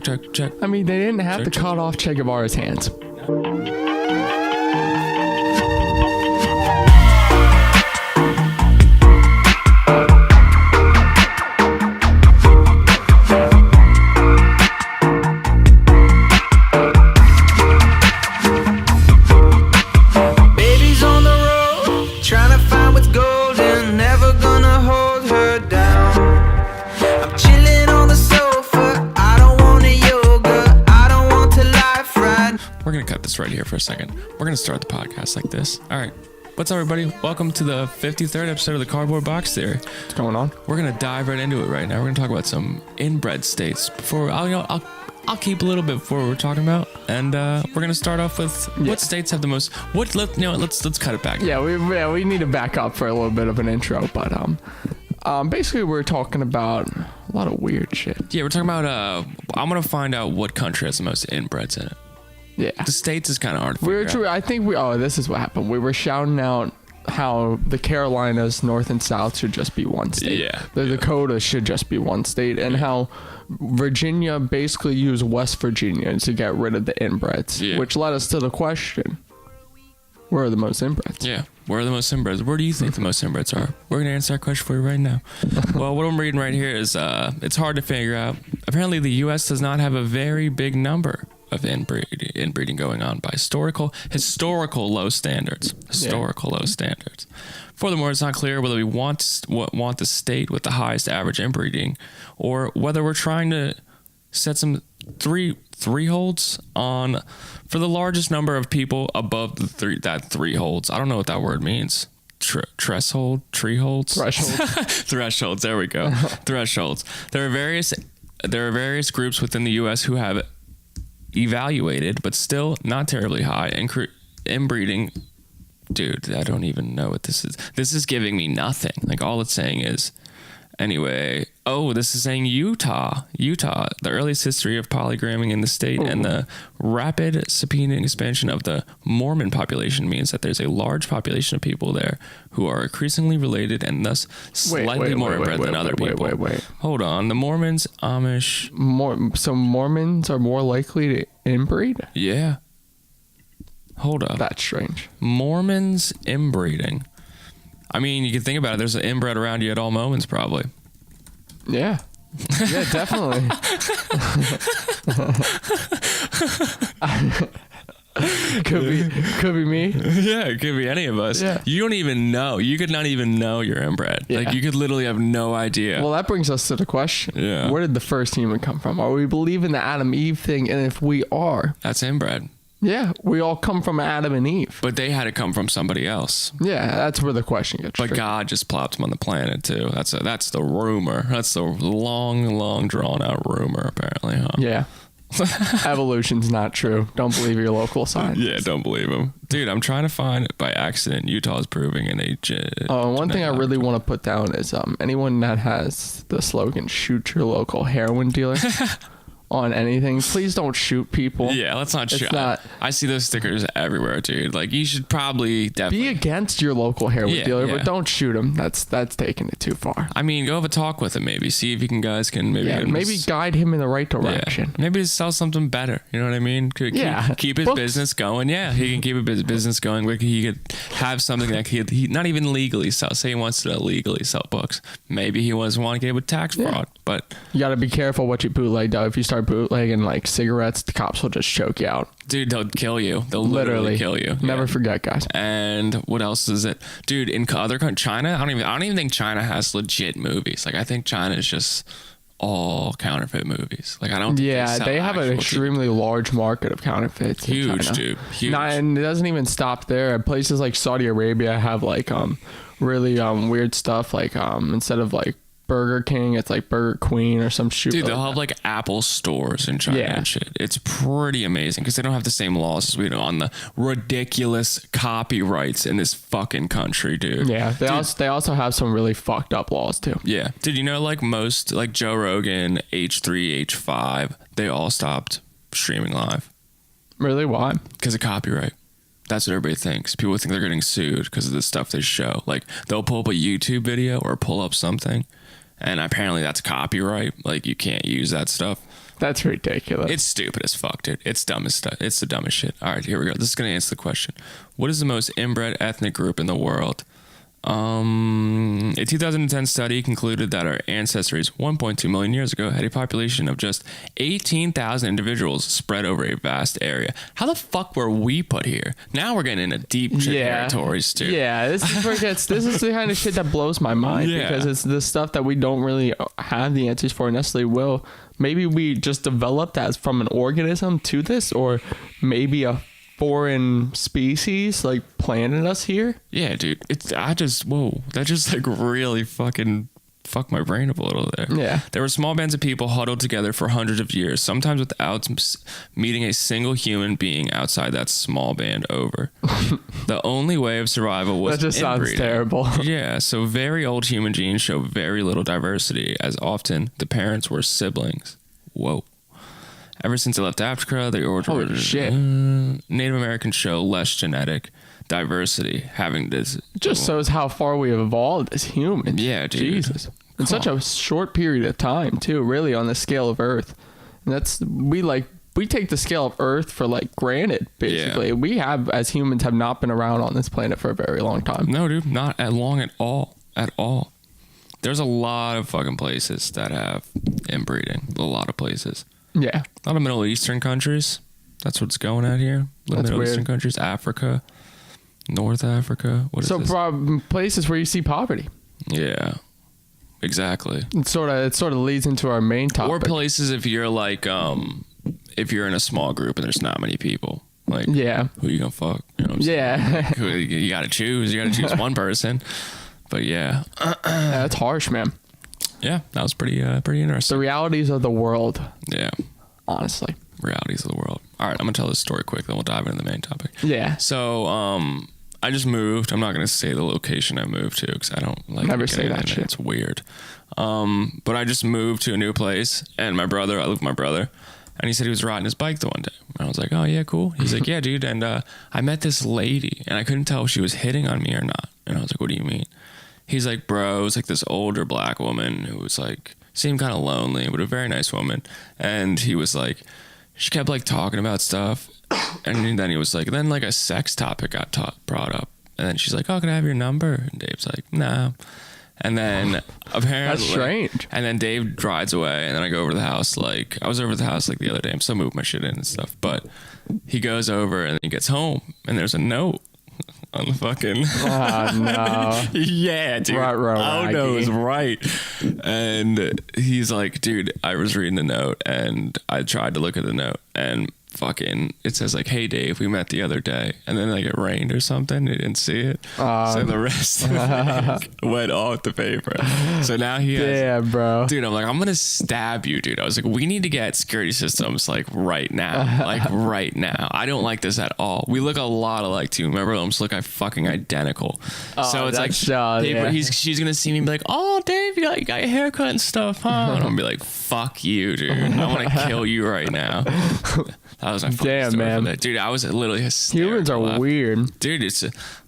Check. I mean, they didn't have to cut off Che Guevara's hands. Right here for a second. We're gonna start the podcast like this. All right, what's up, everybody? Welcome to the 53rd episode of the Cardboard Box Theory. What's going on? We're gonna dive right into it right now. We're gonna talk about some inbred states. Before I'll keep a little bit before we're talking about, and we're gonna start off with what states have the most. Let's cut it back. Yeah, we need to back up for a little bit of an intro, but basically we're talking about a lot of weird shit. Yeah, we're talking about. I'm gonna find out what country has the most inbreds in it. Yeah. The states is kind of hard to figure out. I think this is what happened. We were shouting out how the Carolinas, North and South, should just be one state. Yeah. The Dakotas should just be one state. And how Virginia basically used West Virginia to get rid of the inbreds. Which led us to the question, where are the most inbreds? Yeah. Where are the most inbreds? Where do you think the most inbreds are? We're going to answer that question for you right now. Well, what I'm reading right here is it's hard to figure out. Apparently, the U.S. does not have a very big number of inbreeding going on by historical low standards. Low standards. Furthermore, it's not clear whether we want the state with the highest average inbreeding, or whether we're trying to set some three holds on for the largest number of people above the three holds. I don't know what that word means. Thresholds. Thresholds. There we go. Thresholds. There are various groups within the U.S. who have evaluated, but still not terribly high, inbreeding. Dude, I don't even know what this is. This is giving me nothing. Like, all it's saying is, anyway. Oh, this is saying Utah, the earliest history of polygramming in the state. Ooh. And the rapid subpoena expansion of the Mormon population means that there's a large population of people there who are increasingly related and thus slightly more inbred than other people. Wait. Hold on. The Mormons, Amish. So Mormons are more likely to inbreed? Yeah. Hold up. That's strange. Mormons inbreeding. I mean, you can think about it. There's an inbred around you at all moments, probably. Yeah. Yeah, definitely. could be me. Yeah, it could be any of us. Yeah. You don't even know. You could not even know you're inbred. Yeah. Like, you could literally have no idea. Well, that brings us to the question. Yeah. Where did the first human come from? Are we believing the Adam Eve thing? And if we are, that's inbred. Yeah, we all come from Adam and Eve. But they had to come from somebody else. Yeah, that's where the question gets But God just plopped them on the planet, too. That's the rumor. That's the long, drawn-out rumor, apparently, huh? Yeah. Evolution's not true. Don't believe your local science. Yeah, don't believe them. Dude, I'm trying to find, by accident, Utah's proving an one thing I really want to put down is anyone that has the slogan, shoot your local heroin dealer. On anything, please don't shoot people. Yeah, let's not shoot. I see those stickers everywhere, dude. Like, you should probably definitely be against your local heroin dealer, but don't shoot him. That's taking it too far. I mean, go have a talk with him, maybe see if you guys can maybe guide him in the right direction. Yeah. Maybe sell something better. You know what I mean? Keep his business going. Yeah, he can keep his business going. He could have something that he not even legally sell. Say he wants to illegally sell books. Maybe he want to get with tax fraud, but you got to be careful what you bootleg, though. If you start bootlegging like cigarettes, the cops will just choke you out. Dude, they'll kill you. They'll literally kill you. Never forget, guys. And what else is it? Dude, in other countries, China, I don't even think China has legit movies. Like, I think China is just all counterfeit movies. Like, I don't think they have an extremely large market of counterfeits. Huge, dude. Huge. And it doesn't even stop there. Places like Saudi Arabia have like really weird stuff, like instead of like Burger King, it's like Burger Queen or some shit. Dude, they'll have like Apple stores in China and shit. It's pretty amazing because they don't have the same laws as we do on the ridiculous copyrights in this fucking country, dude. Yeah, they also have some really fucked up laws too. Yeah. Did you know like most, like Joe Rogan, H3, H5, they all stopped streaming live? Really? Why? Because of copyright. That's what everybody thinks. People think they're getting sued because of the stuff they show. Like, they'll pull up a YouTube video or pull up something, and apparently that's copyright. Like, you can't use that stuff. That's ridiculous. It's stupid as fuck, dude. It's dumb as stuff. It's the dumbest shit. All right, here we go. This is going to answer the question. What is the most inbred ethnic group in the world? A 2010 study concluded that our ancestors 1.2 million years ago had a population of just 18,000 individuals spread over a vast area. How the fuck were we put here? Now we're getting into deep territories too. Yeah, this is where it gets. This is the kind of shit that blows my mind because it's the stuff that we don't really have the answers for necessarily. Will maybe we just developed as from an organism to this, or maybe a foreign species like planted us here. Yeah, dude. That just like really fucking fucked my brain up a little there. Yeah. There were small bands of people huddled together for hundreds of years, sometimes without meeting a single human being outside that small band over. The only way of survival was that just inbreeding. Sounds terrible. Yeah, so very old human genes show very little diversity, as often the parents were siblings. Whoa. Ever since they left Africa, the origin Native Americans show less genetic diversity, having this. Just shows how far we have evolved as humans. Yeah, dude. Jesus. In such a short period of time, too, really, on the scale of Earth. And we take the scale of Earth for like granted, basically. Yeah. We have, as humans, have not been around on this planet for a very long time. No, dude, not as long at all. At all. There's a lot of fucking places that have inbreeding. A lot of places. Yeah. A lot of Middle Eastern countries. That's what's going at here. That's Middle weird. Eastern countries. Africa. North Africa. What is this? Places where you see poverty. Yeah. Exactly. It sort of leads into our main topic. Or places if you're like if you're in a small group and there's not many people. Like who you gonna fuck? You know what I'm saying? Like, you gotta choose. You gotta choose one person. But yeah. That's harsh, man. Yeah, that was pretty interesting. The realities of the world. Yeah. Honestly. Realities of the world. All right, I'm going to tell this story quick, then we'll dive into the main topic. Yeah. So, I just moved. I'm not going to say the location I moved to because I don't like never say that shit. It's weird. But I just moved to a new place, and I live with my brother, and he said he was riding his bike the one day. And I was like, oh, yeah, cool. He's like, yeah, dude. And I met this lady, and I couldn't tell if she was hitting on me or not. And I was like, what do you mean? He's like, bro, it was like this older black woman who was like, seemed kind of lonely, but a very nice woman. And he was like, she kept like talking about stuff. And then he was like, then like a sex topic got brought up. And then she's like, oh, can I have your number? And Dave's like, no. And then apparently. That's strange. And then Dave rides away. And then I go over to the house. Like, I was over to the house like the other day. I'm still moving my shit in and stuff. But he goes over and he gets home. And there's a note on the fucking. Oh, no. Yeah, dude. Oh, no, it's right. And he's like, dude, I was reading the note and I tried to look at the note and fucking, it says like, hey, Dave, we met the other day. And then like it rained or something. He didn't see it. So the rest of it went off the paper. So now he has. Yeah, bro. Dude, I'm like, I'm going to stab you, dude. I was like, we need to get security systems like right now. Like right now. I don't like this at all. We look a lot alike too. Remember, almost look fucking identical. So it's like, she's going to see me and be like, oh, Dave, you got your haircut and stuff, huh? And I'm going to be like, fuck you, dude. I want to kill you right now. That was my damn, man. Dude, I was literally hysterical. Humans are weird. Dude,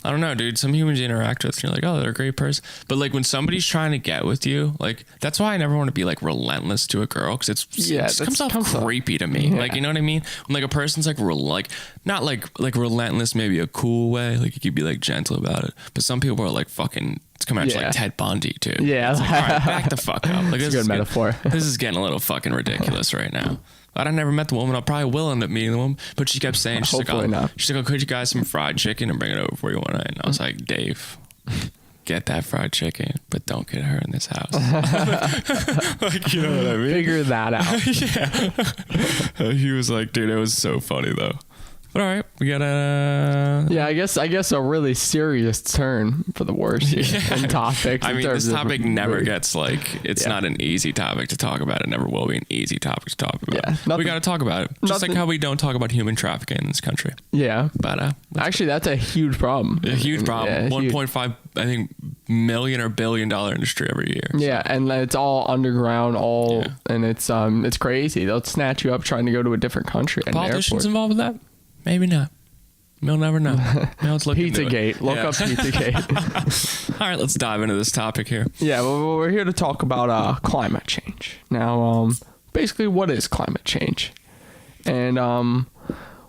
I don't know, dude. Some humans you interact with, and you're like, oh, they're a great person. But like when somebody's trying to get with you, like that's why I never want to be like relentless to a girl because it comes off creepy to me. Yeah. Like, you know what I mean? When like a person's like not like relentless, maybe a cool way. Like you could be like gentle about it. But some people are like fucking. It's coming at you like Ted Bundy, too. Yeah. It's like, all right, back the fuck up. Like, this is a good metaphor. This is getting a little fucking ridiculous right now. I never met the woman. I probably will end up meeting the woman. But she kept saying, she's like, oh, could you guys some fried chicken and bring it over for you one night? And I was like, Dave, get that fried chicken, but don't get her in this house. Like, you know what I mean? Figure that out. Yeah. He was like, dude, it was so funny, though. But all right, we got a... Yeah, I guess a really serious turn for the worse in topics. I mean, this topic never gets like... It's not an easy topic to talk about. It never will be an easy topic to talk about. Yeah, we got to talk about it. Just like how we don't talk about human trafficking in this country. Yeah. But actually, that's a huge problem. A huge problem. Yeah, 1.5, I think, million or $1 billion industry every year. So. Yeah, and it's all underground, and it's crazy. They'll snatch you up trying to go to a different country. Politicians involved with that? Maybe not. We'll never know. Let's look Pizzagate. Look up Pizzagate. All right, let's dive into this topic here. Yeah, well, we're here to talk about climate change. Now, basically what is climate change? And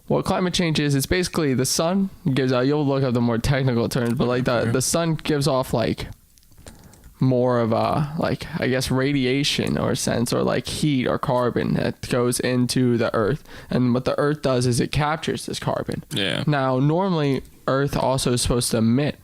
what climate change is, it's basically the sun gives out, you'll look up the more technical terms, but like the sun gives off like more of a, like, I guess, radiation or sense, or like heat or carbon that goes into the earth. And what the earth does is it captures this carbon. Yeah. Now, normally earth also is supposed to emit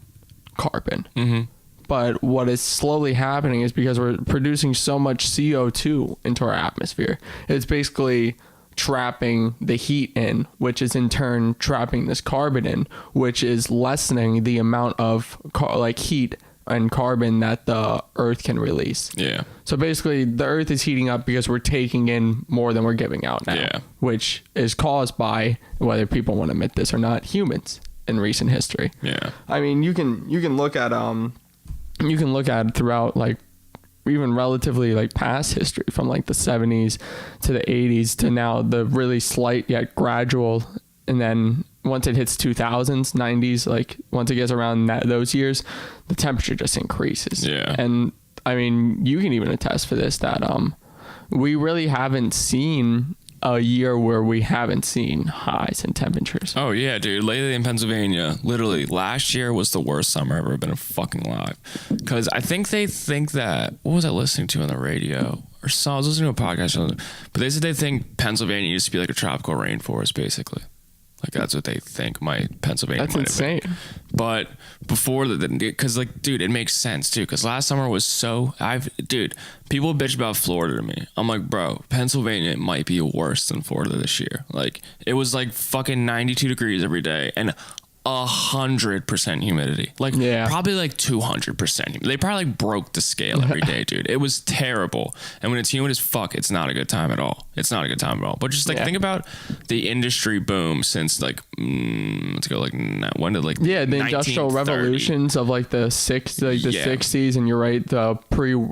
carbon. Mm-hmm. But what is slowly happening is because we're producing so much CO2 into our atmosphere, it's basically trapping the heat in, which is in turn trapping this carbon in, which is lessening the amount of heat and carbon that the earth can release. Yeah. So basically the earth is heating up because we're taking in more than we're giving out now. Yeah. Which is caused by, whether people want to admit this or not, humans in recent history. Yeah. I mean, you can look at throughout, like, even relatively like past history, from like the 70s to the 80s to now, the really slight yet gradual, and then once it hits 2000s, 90s, like once it gets around those years, the temperature just increases. Yeah. And I mean, you can even attest for this, that we really haven't seen a year where we haven't seen highs in temperatures. Oh yeah, dude. Lately in Pennsylvania, literally last year was the worst summer I've ever been fucking alive. Because I think they think that, what was I listening to on the radio? Or I was listening to a podcast, but they said they think Pennsylvania used to be like a tropical rainforest, basically. Like, that's what they think Pennsylvania That's might insane. have been. But before because, like, dude, it makes sense too. Because last summer was people bitch about Florida to me. I'm like, bro, Pennsylvania might be worse than Florida this year. Like, it was like fucking 92 degrees every day and 100% humidity. Like, probably like 200%. They probably like broke the scale every day, dude. It was terrible. And when it's humid as fuck, it's not a good time at all. It's not a good time at all. But just like think about the industry boom since like let's go like when did like the industrial revolutions of like the 60s, and you're right, the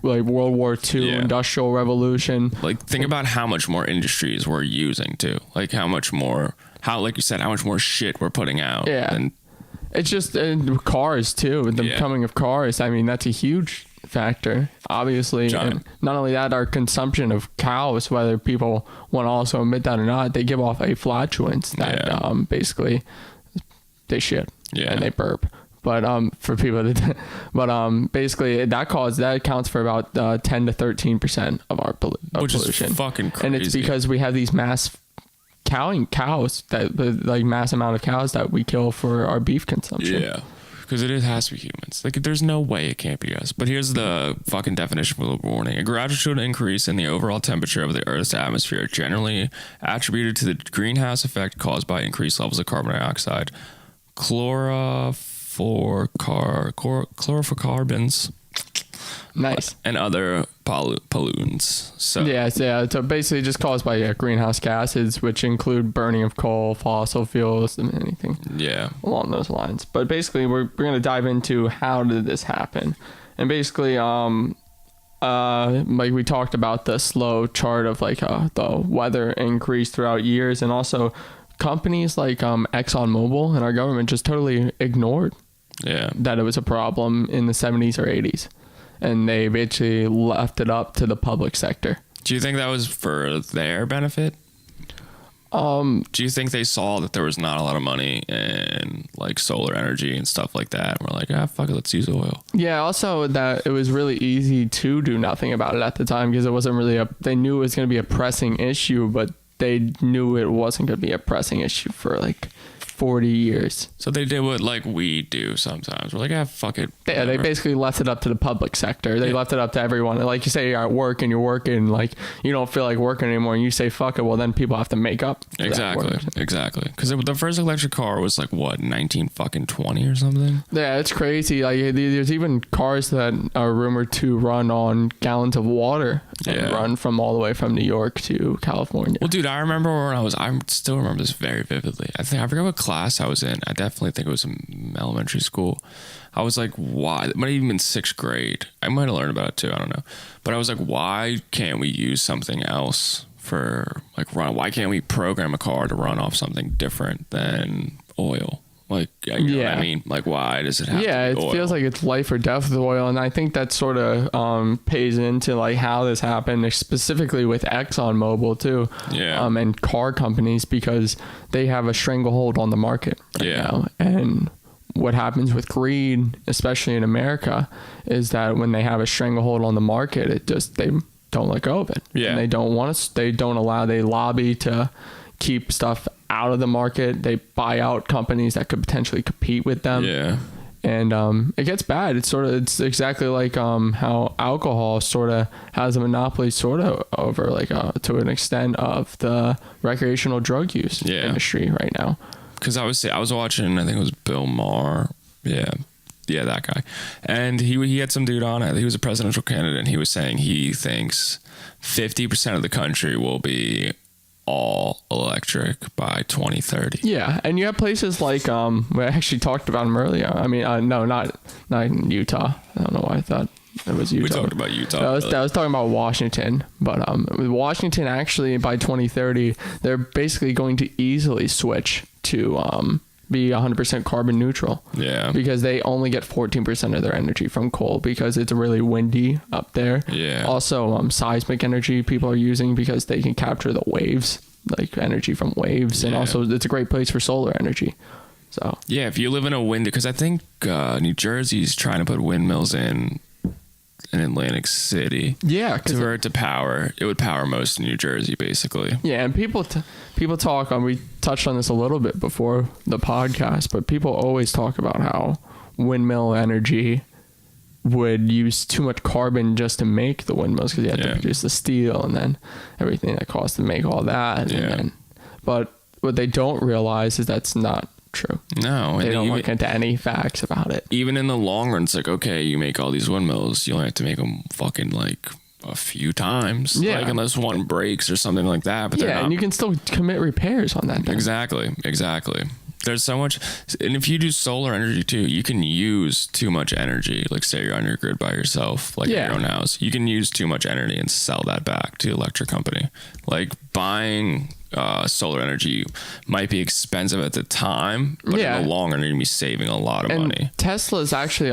like World War II industrial revolution. Like, think about how much more industries we're using too. Like like you said, how much more shit we're putting out. Yeah. And it's just cars too. The coming of cars. I mean, that's a huge factor, obviously. Giant. And not only that, our consumption of cows, whether people want to also admit that or not, they give off a flatulence that basically they shit and they burp. But for people basically that accounts for about 10 to 13% of our which pollution. Is fucking crazy. And it's because we have these mass cows, that like mass amount of cows that we kill for our beef consumption. Yeah, because it has to be humans. Like, there's no way it can't be us. But here's the fucking definition for global warming: a gradual increase in the overall temperature of the Earth's atmosphere, generally attributed to the greenhouse effect caused by increased levels of carbon dioxide, chlorofluorocarbons. Nice. And other pollutants. So so basically just caused by greenhouse gases, which include burning of coal, fossil fuels, and anything along those lines. But basically we're going to dive into how did this happen. And basically like we talked about the slow chart of like the weather increase throughout years, and also companies like ExxonMobil and our government just totally ignored that it was a problem in the 70s or 80s. And they basically left it up to the public sector. Do you think that was for their benefit? Do you think they saw that there was not a lot of money in like solar energy and stuff like that? And we're like, fuck it, let's use oil. Yeah, also that it was really easy to do nothing about it at the time, because it wasn't really they knew it was going to be a pressing issue, but they knew it wasn't going to be a pressing issue for like 40 years. So they did what like we do sometimes. We're like, fuck it. They basically left it up to the public sector. They left it up to everyone. Like, you say you're at work and you're working, like you don't feel like working anymore, and you say fuck it, well then people have to make up. Exactly. Because the first electric car was like what, 1920 or something? Yeah, it's crazy. Like, there's even cars that are rumored to run on gallons of water and run from all the way from New York to California. Well, dude, I remember I still remember this very vividly. I forgot what class I was in. I definitely think it was in elementary school. I was like, why? It might have even been 6th grade. I might have learned about it too. I don't know. But I was like, why can't we use something else for like run? Why can't we program a car to run off something different than oil? Like, you know what I mean? Like, why does it have to be it oil? feels like it's life or death with oil. And I think that sort of pays into like how this happened, specifically with ExxonMobil too. Yeah. And car companies, because they have a stranglehold on the market right now. And what happens with greed, especially in America, is that when they have a stranglehold on the market, they don't let go of it. Yeah. And they lobby to keep stuff out of the market. They buy out companies that could potentially compete with them. Yeah. And it gets bad. It's exactly like how alcohol sort of has a monopoly sort of over like to an extent of the recreational drug use industry right now. Because I was watching, I think it was Bill Maher. Yeah, that guy. And he had some dude on it. He was a presidential candidate, and he was saying he thinks 50% of the country will be all electric by 2030. Yeah, and you have places like we actually talked about them earlier. I mean, no, not in Utah. I don't know why I thought it was Utah. We talked about Utah. I was talking about Washington, but with Washington, actually by 2030, they're basically going to easily switch to be 100% carbon neutral. Yeah. Because they only get 14% of their energy from coal because it's really windy up there. Yeah. Also, seismic energy people are using because they can capture the waves, like energy from waves, and also it's a great place for solar energy. So yeah, if you live in a wind, because I think New Jersey's trying to put windmills in Atlantic City. Yeah, for it to power, it would power most of New Jersey, basically. Yeah, and people talk on. We touched on this a little bit before the podcast, but people always talk about how windmill energy would use too much carbon just to make the windmills because you have to produce the steel and then everything that costs to make all that. But what they don't realize is that's not true. No, they don't look into any facts about it. Even in the long run, it's like, okay, you make all these windmills, you only have to make them fucking like a few times, like unless one breaks or something like that. But and you can still commit repairs on that thing. Exactly. There's so much, and if you do solar energy too, you can use too much energy. Like say you're on your grid by yourself, like in your own house, you can use too much energy and sell that back to the electric company. Like buying solar energy might be expensive at the time, but in the long run, you're gonna be saving a lot of money. Tesla's actually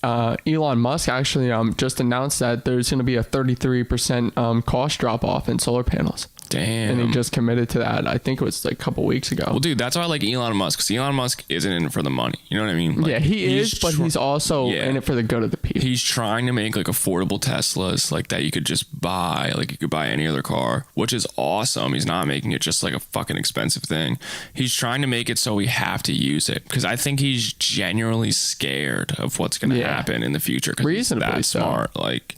Elon Musk actually just announced that there's going to be a 33% cost drop off in solar panels. Damn. And he just committed to that. I think it was like a couple weeks ago. Well, dude, that's why I like Elon Musk, because Elon Musk isn't in it for the money. You know what I mean? Like, he is, but he's also in it for the good of the people. He's trying to make like affordable Teslas like that you could just buy, like you could buy any other car, which is awesome. He's not making it just like a fucking expensive thing. He's trying to make it so we have to use it, because I think he's genuinely scared of what's going to happen in the future. Reasonably he's that smart. Like,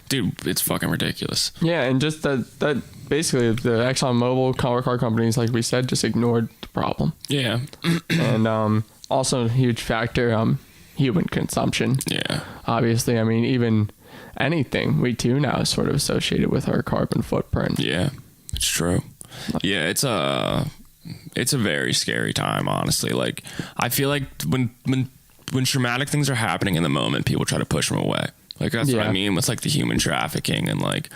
dude, it's fucking ridiculous. Yeah, and just that basically the ExxonMobil car companies, like we said, just ignored the problem. Yeah. And also a huge factor, human consumption. Yeah. Obviously, I mean, even anything we do now is sort of associated with our carbon footprint. Yeah, it's true. Yeah, it's a very scary time, honestly. Like, I feel like when traumatic things are happening in the moment, people try to push them away. Like, that's what I mean with like the human trafficking and like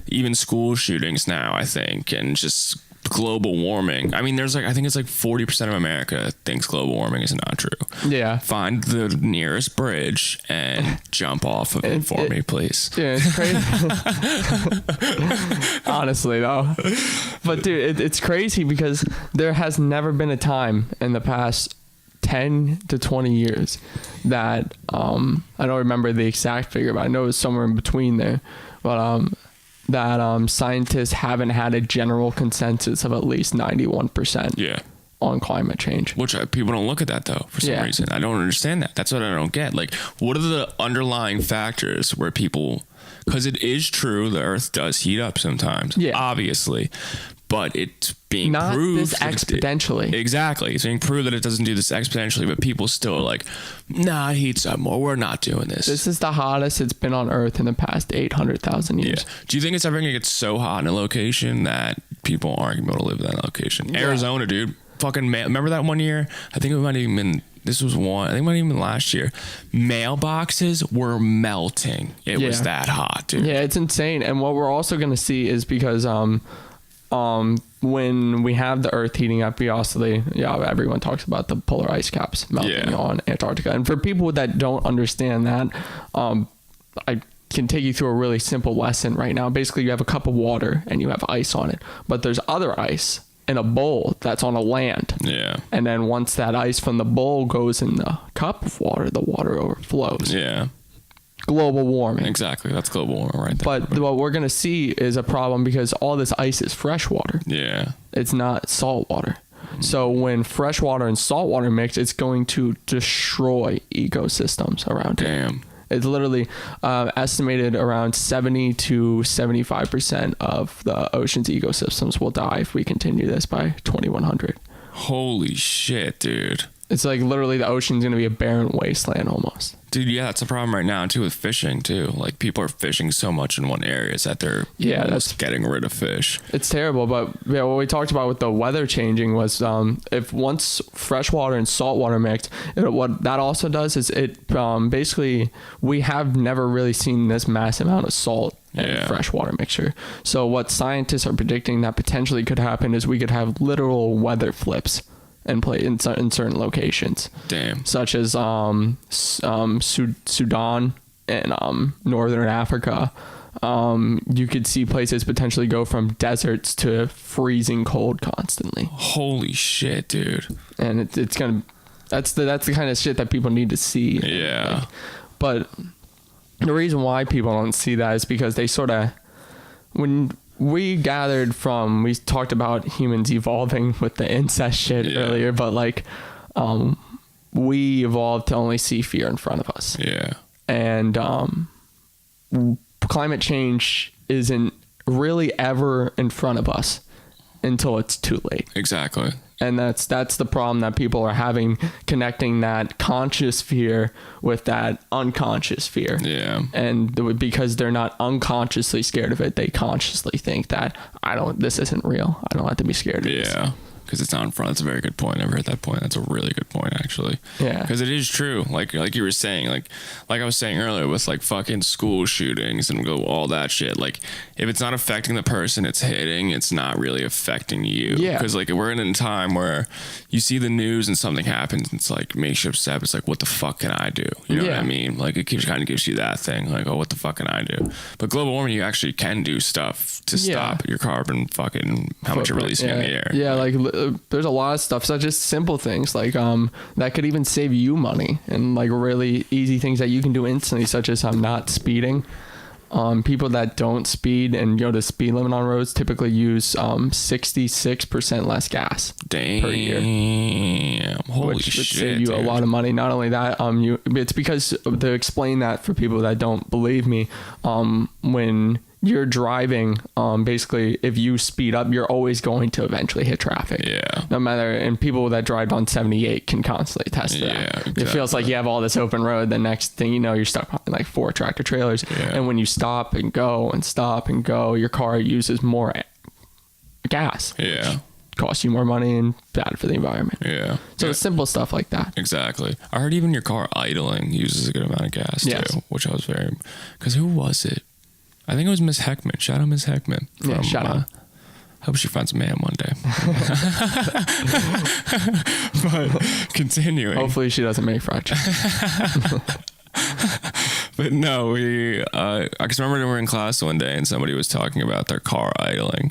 even school shootings now, I think, and just global warming. I mean, there's like, I think it's like 40% of America thinks global warming is not true. Yeah. Find the nearest bridge and jump off of it for me, please. Yeah, it's crazy. Honestly, though. But dude, it's crazy because there has never been a time in the past 10 to 20 years that I don't remember the exact figure, but I know it's somewhere in between there, but that scientists haven't had a general consensus of at least 91% on climate change. Which people don't look at that though for some reason. I don't understand that. That's what I don't get. Like, what are the underlying factors where people, because it is true the earth does heat up sometimes, obviously, but it's being not proved this exponentially. Exactly. It's being proved that it doesn't do this exponentially, but people still are like, nah, it heats up more. We're not doing this. This is the hottest it's been on Earth in the past 800,000 years. Yeah. Do you think it's ever going to get so hot in a location that people aren't going to be able to live in that location? Arizona, dude. Fucking remember that one year? I think it might have even been, this was one, I think it might have even been last year. Mailboxes were melting. It was that hot, dude. Yeah, it's insane. And what we're also going to see is because when we have the Earth heating up, everyone talks about the polar ice caps melting on Antarctica. And for people that don't understand that, I can take you through a really simple lesson right now. Basically, you have a cup of water and you have ice on it, but there's other ice in a bowl that's on a land. Yeah. And then once that ice from the bowl goes in the cup of water, the water overflows. Yeah. Global warming. Exactly. That's global warming right there. But what we're going to see is a problem because all this ice is fresh water. Yeah. It's not salt water. So when fresh water and salt water mix, it's going to destroy ecosystems around it. Damn. It's literally estimated around 70 to 75% of the ocean's ecosystems will die if we continue this by 2100. Holy shit, dude. It's like literally the ocean's going to be a barren wasteland almost. Dude, yeah, that's a problem right now, too, with fishing, too. Like, people are fishing so much in one area that they're almost getting rid of fish. It's terrible, but what we talked about with the weather changing was if once freshwater and saltwater mix, what that also does is it basically, we have never really seen this massive amount of salt and freshwater mixture. So what scientists are predicting that potentially could happen is we could have literal weather flips and play in certain locations. Damn. Such as Sudan and Northern Africa. You could see places potentially go from deserts to freezing cold constantly. Holy shit, dude. And it's gonna. That's the kind of shit that people need to see. Yeah. But the reason why people don't see that is because they sort of, when we talked about humans evolving with the incest shit earlier, but like we evolved to only see fear in front of us. Yeah. And climate change isn't really ever in front of us until it's too late. Exactly. And that's the problem that people are having, connecting that conscious fear with that unconscious fear. Yeah. And because they're not unconsciously scared of it, they consciously think that this isn't real. I don't have to be scared of this. Yeah. Because it's not in front. That's a very good point. I never heard that point. That's a really good point, actually. Yeah. Because it is true. Like you were saying, like I was saying earlier with like fucking school shootings and all that shit. Like if it's not affecting the person it's hitting, it's not really affecting you. Yeah. Because like we're in a time where you see the news and something happens. And it's like makes you upset. It's like, what the fuck can I do? You know what I mean? Like it kind of gives you that thing. Like, oh, what the fuck can I do? But global warming, you actually can do stuff to stop your carbon fucking how much you're releasing in the air. Yeah, like there's a lot of stuff, such as simple things like that could even save you money, and like really easy things that you can do instantly, such as not speeding. People that don't speed and go to speed limit on roads typically use 66% less gas per year. Holy which shit, would save you dude. a lot of money. Not only that, it's because, to explain that for people that don't believe me, when you're driving, basically, if you speed up, you're always going to eventually hit traffic. Yeah. No matter, and people that drive on 78 can constantly test that. Yeah, exactly. It feels like you have all this open road. The next thing you know, you're stuck behind like 4 tractor trailers. Yeah. And when you stop and go, your car uses more gas. Yeah. Costs you more money and bad for the environment. Yeah. So it's simple stuff like that. Exactly. I heard even your car idling uses a good amount of gas too, which I was because who was it? I think it was Miss Heckman. Shout out Miss Heckman. Shout out. Hope she finds a man one day. But continuing. Hopefully she doesn't make fried chicken. But no, I just remember we were in class one day and somebody was talking about their car idling.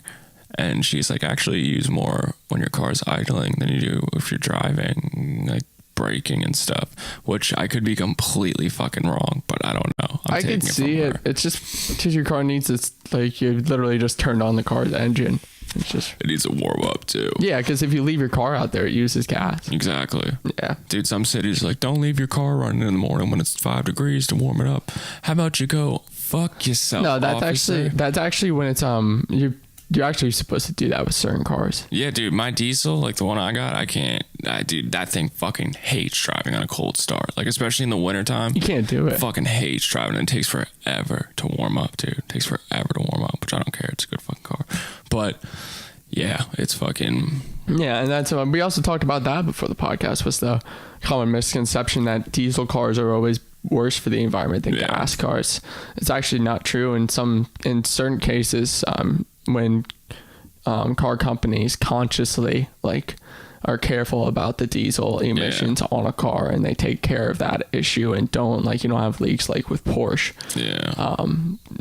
And she's like, actually you use more when your car's idling than you do if you're driving, like braking and stuff, which I could be completely fucking wrong, but I don't know. I can see it. It's just because your car needs it's like you literally just turned on the car's engine. It needs to warm up too. Yeah, because if you leave your car out there, it uses gas. Exactly. Yeah. Dude, some cities like don't leave your car running in the morning when it's 5 degrees to warm it up. How about you go fuck yourself? No, officer? that's actually when it's you're actually supposed to do that with certain cars. Yeah, dude, my diesel, like the one I got, dude, that thing fucking hates driving on a cold start. Like, especially in the wintertime. You can't do it. Fucking hates driving. It takes forever to warm up, dude. It takes forever to warm up, which I don't care. It's a good fucking car. But, yeah, it's fucking... Yeah, and that's... we also talked about that before the podcast, was the common misconception that diesel cars are always worse for the environment than gas cars. It's actually not true. In certain cases... when car companies consciously like are careful about the diesel emissions on a car, and they take care of that issue and don't like, you don't have leaks like with Porsche.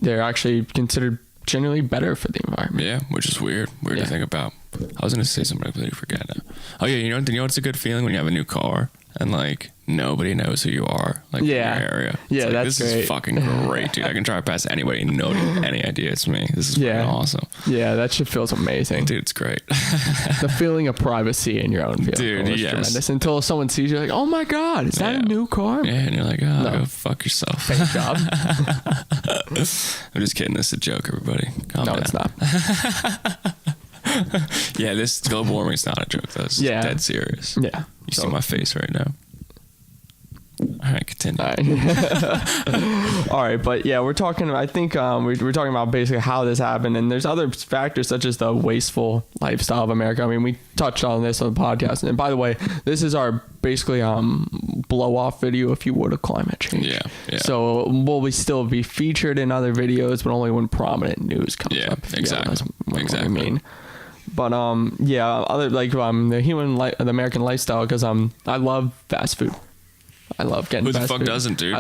They're actually considered generally better for the environment. Which is weird to think about. I was gonna say something, I completely forget now. Oh yeah, you know what's a good feeling when you have a new car and like nobody knows who you are, like in your area. Yeah, like, that's this great. is fucking great, dude. I can drive past anybody and nobody has any idea it's me. This is fucking awesome. Yeah, that shit feels amazing, dude. It's great. The feeling of privacy in your own vehicle, dude. is tremendous. Until someone sees you, like, oh my god, is that a new car? Yeah, and you're like, oh, go fuck yourself. Fake job. I'm just kidding. This is a joke, everybody. Calm down. It's not. Yeah, this global warming is not a joke. That's dead serious. Yeah. You see my face right now. All right, continue. All right, but yeah, we're talking. I think we're talking about basically how this happened, and there's other factors such as the wasteful lifestyle of America. I mean, we touched on this on the podcast, and by the way, this is our basically blow off video, if you would, of climate change. Yeah. So we'll still be featured in other videos, but only when prominent news comes up. Exactly. What I mean. But other like the American lifestyle, because I love fast food. I love getting Who the fast fuck food. doesn't, dude?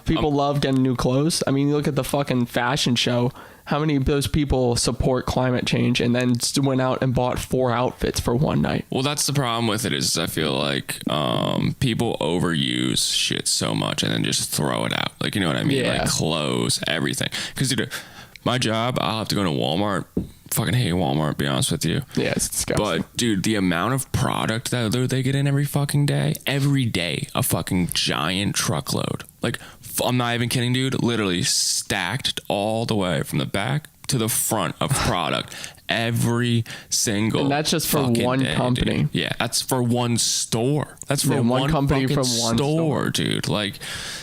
People love getting new clothes. I mean, you look at the fucking fashion show. How many of those people support climate change and then went out and bought 4 outfits for one night? Well, that's the problem with it is I feel like people overuse shit so much and then just throw it out. Like, you know what I mean? Yeah. Like clothes, everything. Because, dude, my job, I'll have to go to Walmart. Fucking hate Walmart, to be honest with you. Yeah, it's disgusting. But, dude, the amount of product that they get in every day, a fucking giant truckload. Like, I'm not even kidding, dude. Literally stacked all the way from the back to the front of product every single. And that's just for one company. Dude. Yeah, that's for one store. That's for one company from one store, dude. Like,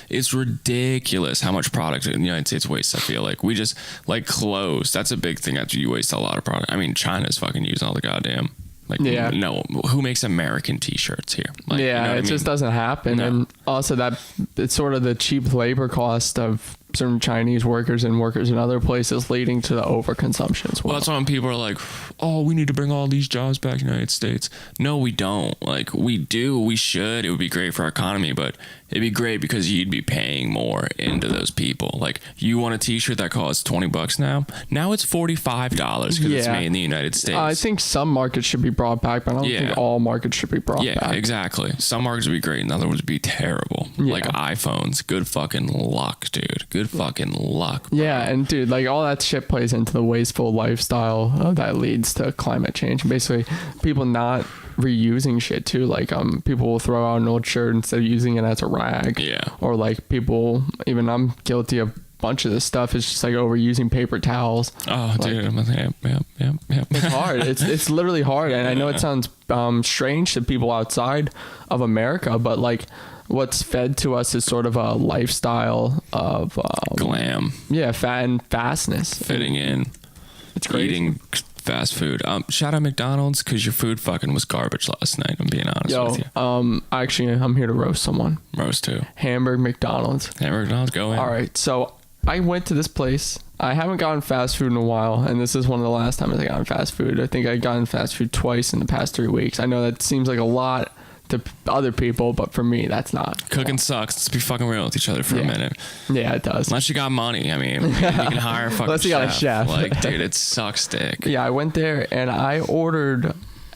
it's ridiculous how much product in the United States wastes. I feel like we just like clothes. That's a big thing. After you waste a lot of product. I mean, China's fucking using all the goddamn. Like, no, who makes American t-shirts here? Like, yeah, you know it just doesn't happen. No. And also that it's sort of the cheap labor cost of certain Chinese workers and workers in other places leading to the overconsumption as well. Well, that's why when people are like, oh, we need to bring all these jobs back to the United States. No, we don't. Like, we do. We should. It would be great for our economy, but it'd be great because you'd be paying more into those people. Like, you want a t-shirt that costs $20 now? Now it's $45 because it's made in the United States. I think some markets should be brought back, but I don't think all markets should be brought back. Yeah, exactly. Some markets would be great, and others would be terrible. Yeah. Like iPhones. Good fucking luck, dude. Good fucking luck, bro. Yeah, and dude, like all that shit plays into the wasteful lifestyle that leads to climate change. Basically, people not reusing shit too. Like people will throw out an old shirt instead of using it as a rag. Yeah. Or like people, even I'm guilty of bunch of this stuff. It's just like overusing paper towels. Oh, like, dude, yeah. It's hard. It's literally hard, and I know it sounds strange to people outside of America, but like what's fed to us is sort of a lifestyle of glam. Yeah, fat and fastness, fitting in. It's crazy. Eating fast food. Shout out McDonald's because your food fucking was garbage last night. I'm being honest with you. Actually, I'm here to roast someone. Roast who? Hamburg McDonald's. Go in. All right, so I went to this place. I haven't gotten fast food in a while, and this is one of the last times I got fast food. I think I gotten fast food twice in the past 3 weeks. I know that seems like a lot to other people, but for me, that's not. Cooking sucks. Let's be fucking real with each other for a minute. Yeah, it does. Unless you got money. I mean, you can hire a fucking Unless you got a chef. Like, dude, it sucks dick. Yeah, I went there and I ordered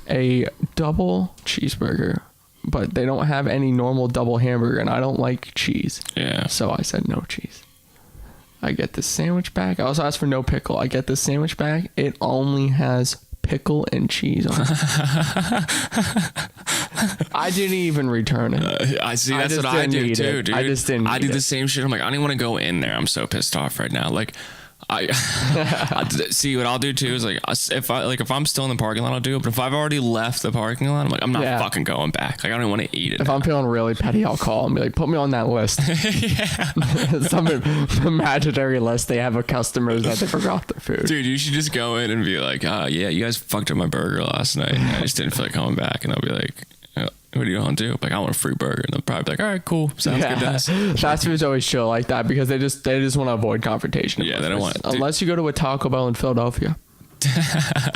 a double cheeseburger, but they don't have any normal double hamburger, and I don't like cheese. Yeah. So I said no cheese. I get the sandwich bag. I also asked for no pickle. I get the sandwich bag. It only has pickle and cheese on it. I didn't even return it. I see. That's what I do too, dude. I just didn't. I do the same shit. I'm like, I don't even want to go in there. I'm so pissed off right now. Like, I see what I'll do too is like if I'm still in the parking lot, I'll do it. But if I've already left the parking lot, I'm like, I'm not fucking going back. Like, I don't even want to eat it. If I'm feeling really petty, I'll call and be like, put me on that list. Some imaginary list they have of customers that they forgot their food. Dude, you should just go in and be like, yeah, you guys fucked up my burger last night. I just didn't feel like coming back. And I'll be like, what do you want to do? Like, I want a free burger. And they'll probably be like, all right, cool. Sounds good to us. Fast food's always chill like that because they just want to avoid confrontation. Yeah, they don't want it. Unless you go to a Taco Bell in Philadelphia.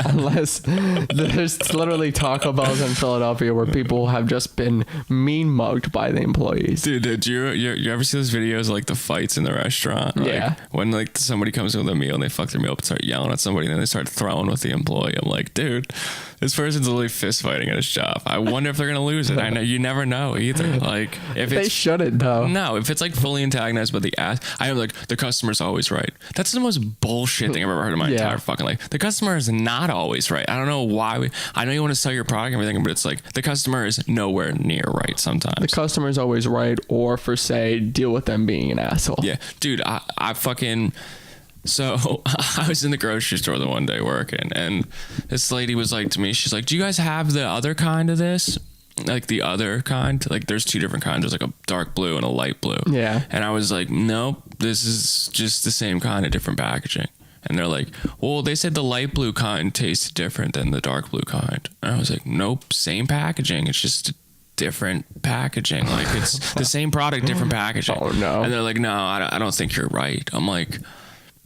Unless there's literally Taco Bells in Philadelphia where people have just been mean mugged by the employees. Dude, did you ever see those videos of, like, the fights in the restaurant? Like, yeah. When, like, somebody comes in with a meal and they fuck their meal up and start yelling at somebody and then they start throwing with the employee. I'm like, dude, this person's literally fist fighting at his job. I wonder if they're going to lose it. I know you never know either. Like, if they shouldn't, though. No, if it's, like, fully antagonized by the ass, I am like, the customer's always right. That's the most bullshit thing I've ever heard in my entire fucking life. The customer is not always right. I don't know why. I know you want to sell your product and everything, but it's like the customer is nowhere near right sometimes. The customer is always right, or for say, deal with them being an asshole. Yeah, dude, I fucking. So I was in the grocery store the one day working, and this lady was like to me, she's like, "Do you guys have the other kind of this?" Like the other kind, like there's two different kinds. There's like a dark blue and a light blue. Yeah. And I was like, nope, this is just the same kind of different packaging. And they're like, well, they said the light blue kind tastes different than the dark blue kind. And I was like, nope, same packaging. It's just different packaging. Like it's the same product, different packaging. Oh no. And they're like, no, I don't think you're right. I'm like,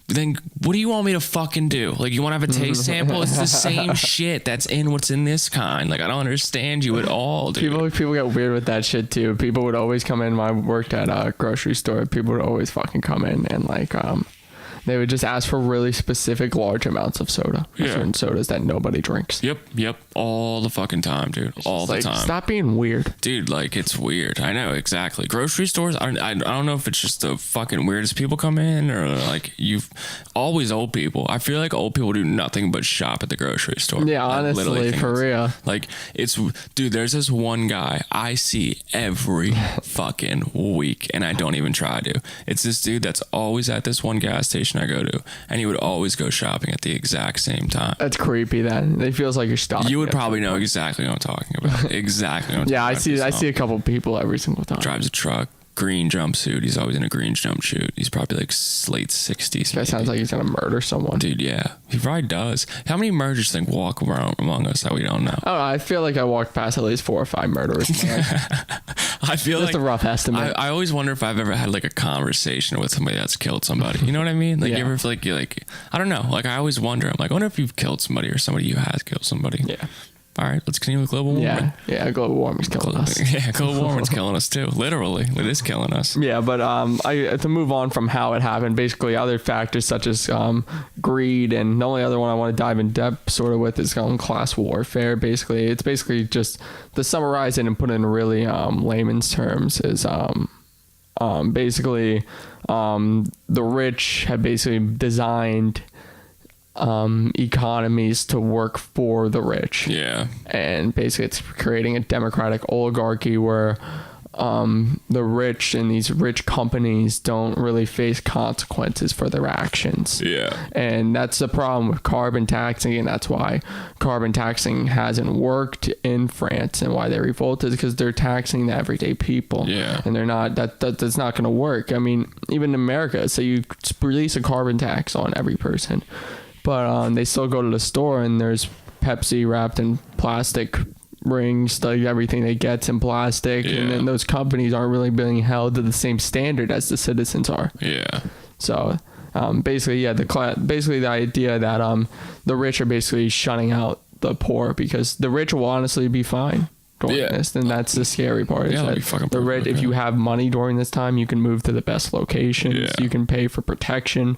then what do you want me to fucking do? Like, you want to have a taste sample? It's the same shit that's in what's in this kind. Like, I don't understand you at all, dude. People get weird with that shit too. People would always come in. When I worked at a grocery store, people would always fucking come in and like they would just ask for really specific large amounts of soda. Yeah. Certain sodas that nobody drinks. Yep. All the fucking time, dude. All the time. Stop being weird. Dude, like, it's weird. I know, exactly. Grocery stores, I don't know if it's just the fucking weirdest people come in or, like, you've always old people. I feel like old people do nothing but shop at the grocery store. Yeah, honestly, for real. Like, dude, there's this one guy I see every fucking week, and I don't even try to. It's this dude that's always at this one gas station I go to, and he would always go shopping at the exact same time. That's creepy. Then it feels like you're stalking. You would probably know exactly what I'm talking about. Exactly. What I'm yeah, talking about. I see a couple people every single time. Drives a truck, green jumpsuit. He's always in a green jumpsuit. He's probably like late 60s. That sounds like he's gonna murder someone. Dude, yeah, he probably does. How many murderers think walk around among us that we don't know? Oh, I feel like I walked past at least 4 or 5 murderers. I feel that's like a rough estimate. I always wonder if I've ever had like a conversation with somebody that's killed somebody. You know what I mean? Like, you ever feel like I don't know. Like, I always wonder. I'm like, I wonder if you've killed somebody or somebody you has killed somebody. Yeah. All right, let's continue with global warming. Yeah, global warming's killing us. Yeah, global warming's killing us too. Literally, it is killing us. Yeah, but to move on from how it happened, basically other factors such as greed, and the only other one I want to dive in depth sort of with is class warfare. Basically, it's basically just to summarize it and put it in really layman's terms is basically the rich have basically designed economies to work for the rich. Yeah. And basically it's creating a democratic oligarchy where the rich and these rich companies don't really face consequences for their actions. Yeah. And that's the problem with carbon taxing, and that's why carbon taxing hasn't worked in France and why they revolted, because they're taxing the everyday people. Yeah. And they're not, that's not going to work. I mean, even in America, so you release a carbon tax on every person, but they still go to the store and there's Pepsi wrapped in plastic rings, like everything they get's in plastic. Yeah. And then those companies aren't really being held to the same standard as the citizens are. Yeah. So basically, basically the idea that the rich are basically shutting out the poor, because the rich will honestly be fine during this, and that's the scary part. Yeah, is that the rich, if you have money during this time, you can move to the best locations. Yeah. You can pay for protection.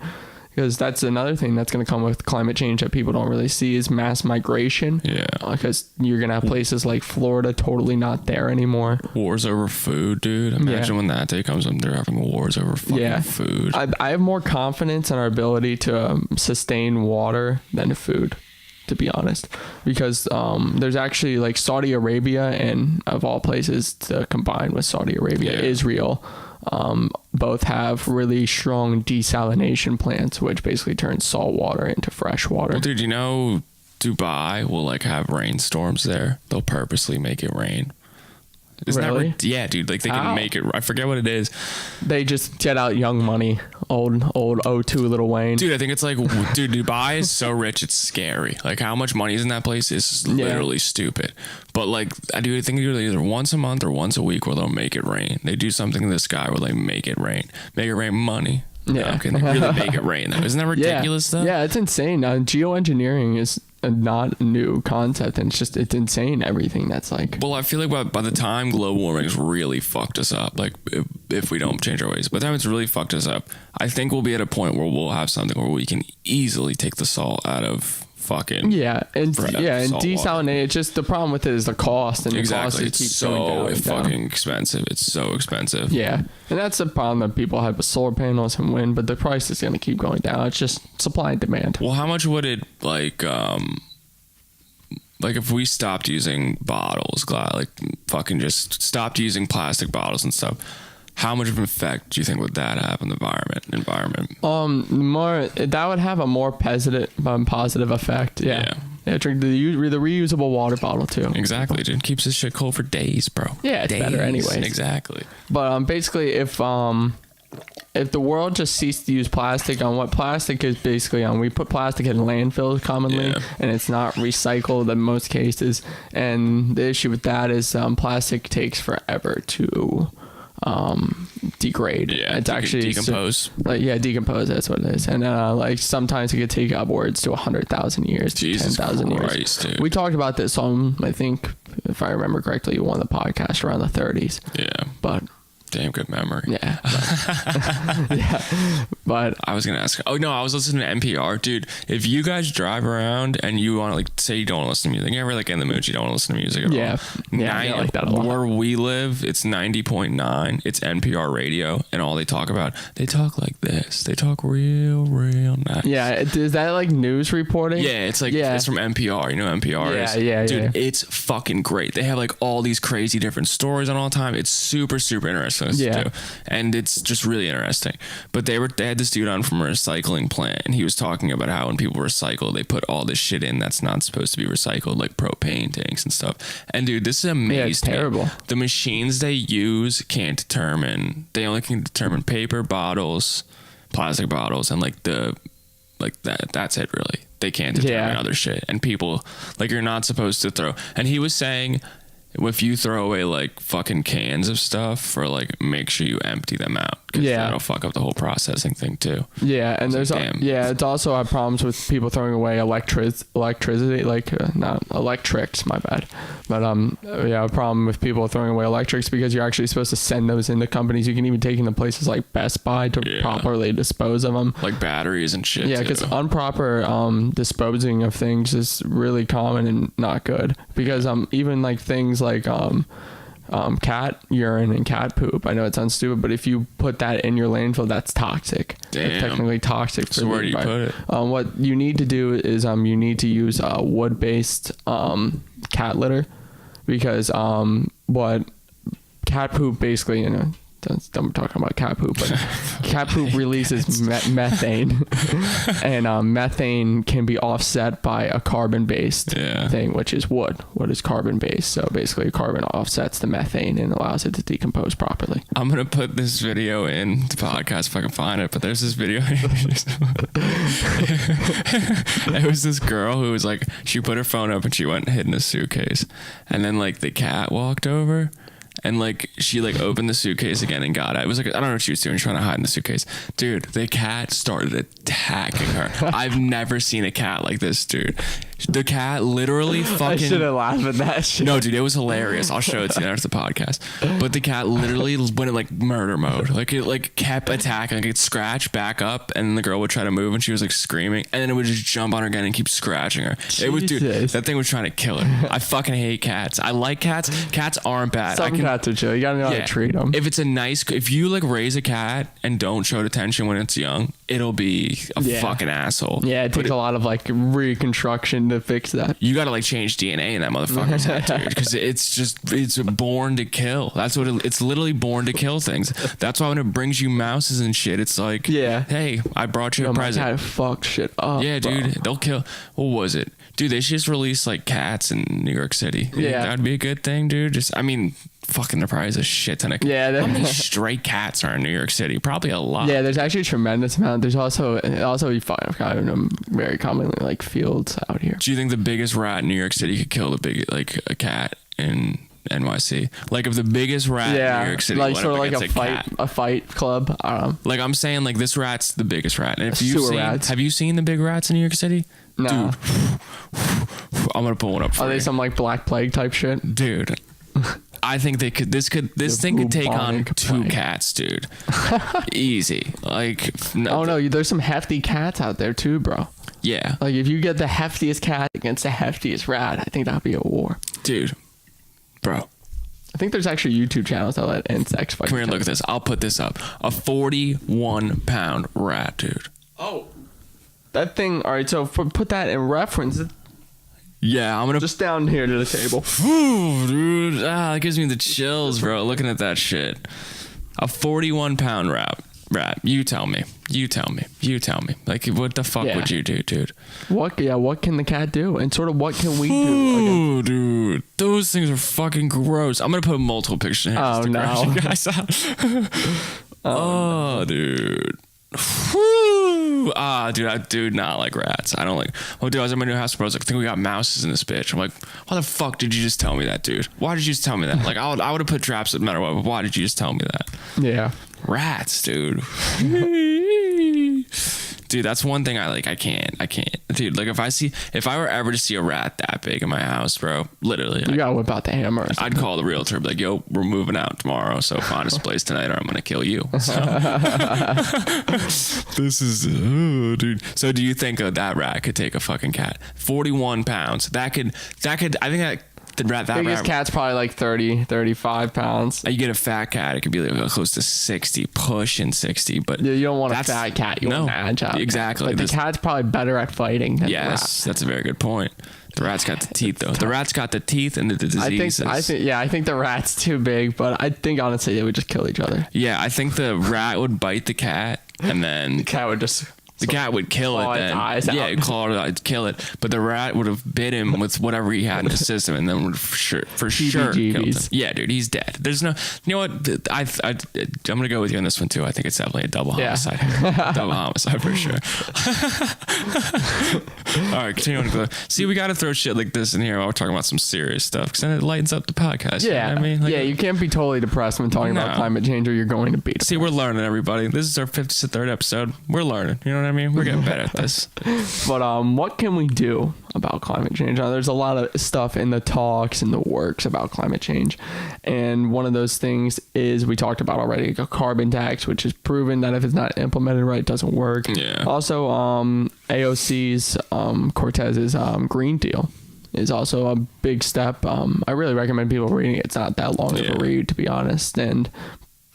Because that's another thing that's going to come with climate change that people don't really see is mass migration. Yeah. Because you're going to have places like Florida totally not there anymore. Wars over food, dude. Imagine when that day comes and they're having wars over fucking food. I have more confidence in our ability to sustain water than food, to be honest. Because there's actually like Saudi Arabia, and of all places to combine with Saudi Arabia, Israel, both have really strong desalination plants, which basically turns salt water into fresh water. Well, dude, you know, Dubai will like have rainstorms there. They'll purposely make it rain. Isn't really? That yeah, dude. Like they can make it. I forget what it is. They just get out young money. Old O2 Lil Wayne. Dude, I think it's like, dude, Dubai is so rich, it's scary. Like how much money is in that place is literally stupid. But like, I think they do it either once a month or once a week where they'll make it rain. They do something in the sky where they make it rain. Make it rain money. No, I'm kidding. They really make it rain, though. Isn't that ridiculous, though? Yeah, it's insane. Geoengineering is not a new concept, and it's insane everything that's like. Well, I feel like by the time global warming has really fucked us up, like if we don't change our ways, by the time it's really fucked us up, I think we'll be at a point where we'll have something where we can easily take the salt out of fucking and desalinate. It's just the problem with it is the cost, and exactly. The cost keeps so fucking expensive. It's so expensive. Yeah, and that's the problem that people have with solar panels and wind, but the price is going to keep going down. It's just supply and demand. Well, how much would it like if we stopped using bottles, like fucking just stopped using plastic bottles and stuff? How much of an effect do you think would that have on the environment? More that would have a more positive effect. Yeah. Drink the reusable water bottle too. Exactly, dude. Keeps this shit cold for days, bro. Yeah, it's better anyways. Exactly. But basically, if the world just ceased to use plastic, on what plastic is basically on, we put plastic in landfills commonly, and it's not recycled in most cases. And the issue with that is plastic takes forever to degrade. It's actually decompose. Decompose. That's what it is. And sometimes it could take upwards to 100,000 years, to 10,000 years. Dude. We talked about this on, I think, if I remember correctly, one of the podcasts around the 30s. Yeah, but. Damn good memory. Yeah. But I was going to ask. Oh, no, I was listening to NPR. Dude, if you guys drive around and you want to, say you don't want to listen to music, you're ever in the mood, you don't want to listen to music at all. Yeah, I like that a lot. Where we live, it's 90.9. It's NPR radio, and all they talk like this. They talk real nice. Yeah, is that news reporting? Yeah, it's it's from NPR. You know what NPR is? Yeah. Dude, it's fucking great. They have all these crazy different stories on all the time. It's super, super interesting. Too. And it's just really interesting. But they had this dude on from a recycling plant, and he was talking about how when people recycle, they put all this shit in that's not supposed to be recycled, like propane tanks and stuff. And dude, this is amazing. Yeah, it's terrible. The machines they use they only can determine paper bottles, plastic bottles, and that's it really. They can't determine other shit. And people, you're not supposed to throw. And he was saying, if you throw away fucking cans of stuff, make sure you empty them out, because that'll fuck up the whole processing thing too. Yeah, and it's also had problems with people throwing away electricity, not electrics, my bad, but a problem with people throwing away electrics, because you're actually supposed to send those into companies. You can even take them to places like Best Buy to properly dispose of them, like batteries and shit. Yeah, because improper disposing of things is really common and not good, because even things like cat urine and cat poop. I know it sounds stupid, but if you put that in your landfill, that's toxic. Damn. It's technically toxic for so where do you put it? What you need to do is you need to use wood-based cat litter, because what cat poop basically, I'm talking about cat poop, but cat poop releases methane, and methane can be offset by a carbon-based thing, which is wood. Wood is carbon-based, so basically carbon offsets the methane and allows it to decompose properly. I'm gonna put this video in the podcast if I can find it, but there's this video. It was this girl who was she put her phone up and she went and hid in a suitcase, and then the cat walked over. And she opened the suitcase again and got it. It was I don't know what she was doing, trying to hide in the suitcase. Dude, the cat started attacking her. I've never seen a cat like this, dude. The cat literally fucking... I should have laughed at that shit. No, dude, it was hilarious. I'll show it to you after the podcast. But the cat literally went in murder mode. It kept attacking. It'd scratch back up, and the girl would try to move, and she was screaming, and then it would just jump on her again and keep scratching her. Jesus. It was, dude, that thing was trying to kill her. I fucking hate cats. I like cats. Cats aren't bad. Cats are chill. You gotta know how to treat them. If you raise a cat and don't show it attention when it's young, it'll be a fucking asshole. Yeah, it takes a lot of reconstruction to fix that. You gotta change DNA in that motherfucker's head, dude, because it's born to kill. That's what it's literally born to kill things. That's why when it brings you mouses and shit, it's hey, I brought you a present. My cat fucked shit up. Yeah, dude, they'll kill. What was it, dude? They should just release cats in New York City. Yeah, that'd be a good thing, dude. Fucking the price a shit ton of how many stray cats are in New York City? Probably a lot. Yeah, there's actually a tremendous amount. There's also you find kind of very commonly fields out here. Do you think the biggest rat in New York City could kill a cat in NYC. Like if the biggest rat in New York City like went sort up of like against a fight club. I don't know. like I'm saying, like this rat's the biggest rat. And if you've Sewer seen, rats. have you seen the big rats in New York City? No. Dude, I'm gonna pull one up for Are you. they some like Black Plague type shit? Dude, I think they could. This thing could take on bubonic 2 plague. cats, dude. Easy. Like Oh no, there's some hefty cats out there too, bro. Yeah, Like if you get the heftiest cat against the heftiest rat, I think that'd be a war. dude, bro. I think there's actually YouTube channels that let insects fight. Come here and look at this. I'll put this up. A 41-pound rat, dude. Oh, that thing. All right, so put that in reference. Yeah, I'm gonna Just down here to the table. Ooh, dude, that gives me the chills, bro. Looking at that shit. A 41-pound rat. You tell me. Like, what the fuck would you do, dude? What can the cat do? And sort of what can we do? Ooh, dude, those things are fucking gross. I'm gonna put multiple pictures in here just to gross you guys out. Dude. Whew. Dude, I do not like rats. I don't like. Oh, dude, I was at my new house, bro. I was like, I think we got mouses in this bitch. I'm like, why the fuck did you just tell me that, dude? Why did you just tell me that? Like, I would have put traps no matter what. But why did you just tell me that? Yeah. Rats, dude. Dude, that's one thing I can't. Dude, like if I were ever to see a rat that big in my house, bro, literally. You gotta whip out the hammer. I'd call the realtor, be like, yo, we're moving out tomorrow, so find us a place tonight or I'm gonna kill you. So. This is, dude. So do you think that rat could take a fucking cat? 41 pounds. That could, I think that. The biggest cat's probably like 30, 35 pounds. You get a fat cat, it could be like close to 60, pushing 60. But yeah, you don't want a fat cat. You want an agile. Exactly. But the cat's probably better at fighting than the rat. Yes, that's a very good point. The rat's got the teeth, though. The rat's got the teeth and the diseases. I think the rat's too big, but I think honestly they would just kill each other. Yeah, I think the rat would bite the cat, and then the cat would just. The cat would kill it then. Yeah, claw it out, kill it. But the rat would have bit him with whatever he had in his system, and then would for sure killed him. Yeah, dude, he's dead. There's no. You know what? I'm gonna go with you on this one too. I think it's definitely a double homicide. Double homicide for sure. All right, continuing to go. See, we got to throw shit like this in here while we're talking about some serious stuff, because then it lightens up the podcast. Yeah, you know what I mean, like, you can't be totally depressed when talking about climate change, or you're going to be depressed. See, we're learning, everybody. This is our 53rd episode. We're learning. You know what I mean? We're getting better at this. But what can we do about climate change? Now, there's a lot of stuff in the talks and the works about climate change, and one of those things is we talked about already, a carbon tax, which is proven that if it's not implemented right, it doesn't work. Yeah. Also, AOC's Cortez's Green Deal is also a big step. I really recommend people reading it. It's not that long of a read, to be honest, and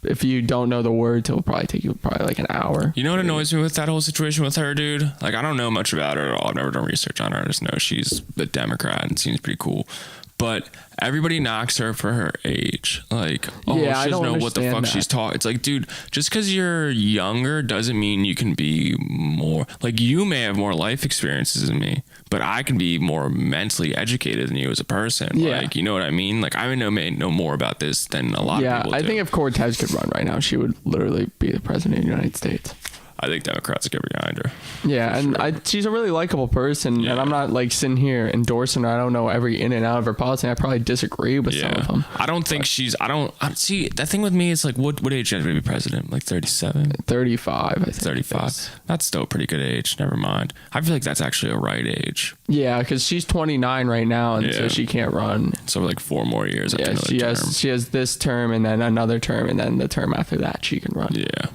if you don't know the words, it'll probably take you like an hour. You know what annoys me with that whole situation with her, dude? Like, I don't know much about her at all. I've never done research on her. I just know she's a Democrat and seems pretty cool. But everybody knocks her for her age. Like, she doesn't know what the fuck she's talking. It's like, dude, just because you're younger doesn't mean you can be more. Like, you may have more life experiences than me, but I can be more mentally educated than you as a person. Yeah. Like, you know what I mean? Like, I may know more about this than a lot of people do. I think if Cortez could run right now, she would literally be the president of the United States. I think Democrats get behind her. Yeah, and sure. She's a really likable person, and I'm not like sitting here endorsing her. I don't know every in and out of her policy. I probably disagree with some of them. I don't think see, that thing with me is like, what age should I be president? Like 37? 35, I think. 35. That's still a pretty good age. Never mind. I feel like that's actually a right age. Yeah, because she's 29 right now, and so she can't run. So like 4 more years. Yeah, she has this term, and then another term, and then the term after that she can run. Yeah.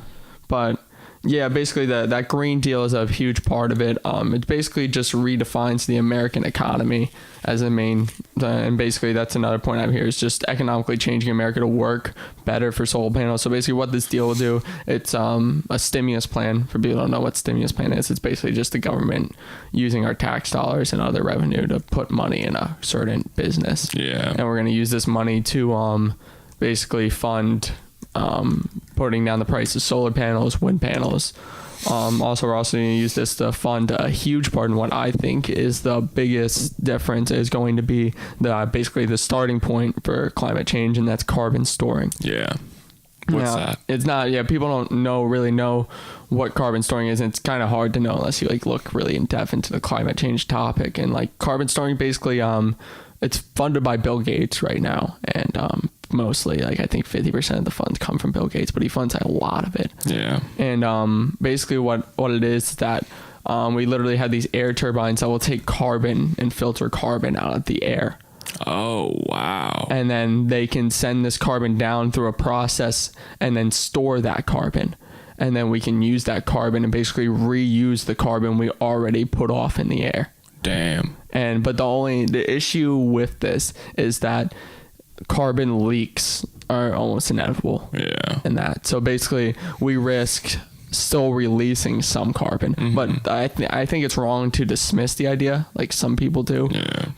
But yeah, basically that Green Deal is a huge part of it. It basically just redefines the American economy as a main, and basically that's another point I have here, is just economically changing America to work better for solar panels. So basically what this deal will do, it's a stimulus plan. For people who don't know what stimulus plan is, it's basically just the government using our tax dollars and other revenue to put money in a certain business. Yeah. And we're going to use this money to basically fund putting down the price of solar panels, wind panels. Also, we're also going to use this to fund a huge part, and what I think is the biggest difference is going to be basically the starting point for climate change, and that's carbon storing. Yeah. What's that? It's not. Yeah, people don't really know what carbon storing is, and it's kind of hard to know unless you like look really in depth into the climate change topic. And like carbon storing, basically, it's funded by Bill Gates right now, and mostly, like, I think 50% of the funds come from Bill Gates, but he funds a lot of it. Yeah. And basically what it is that we literally have these air turbines that will take carbon and filter carbon out of the air. Oh, wow. And then they can send this carbon down through a process and then store that carbon. And then we can use that carbon and basically reuse the carbon we already put off in the air. Damn. But the issue with this is that carbon leaks are almost inevitable. Yeah. In that. So basically we risk still releasing some carbon, but I think it's wrong to dismiss the idea like some people do,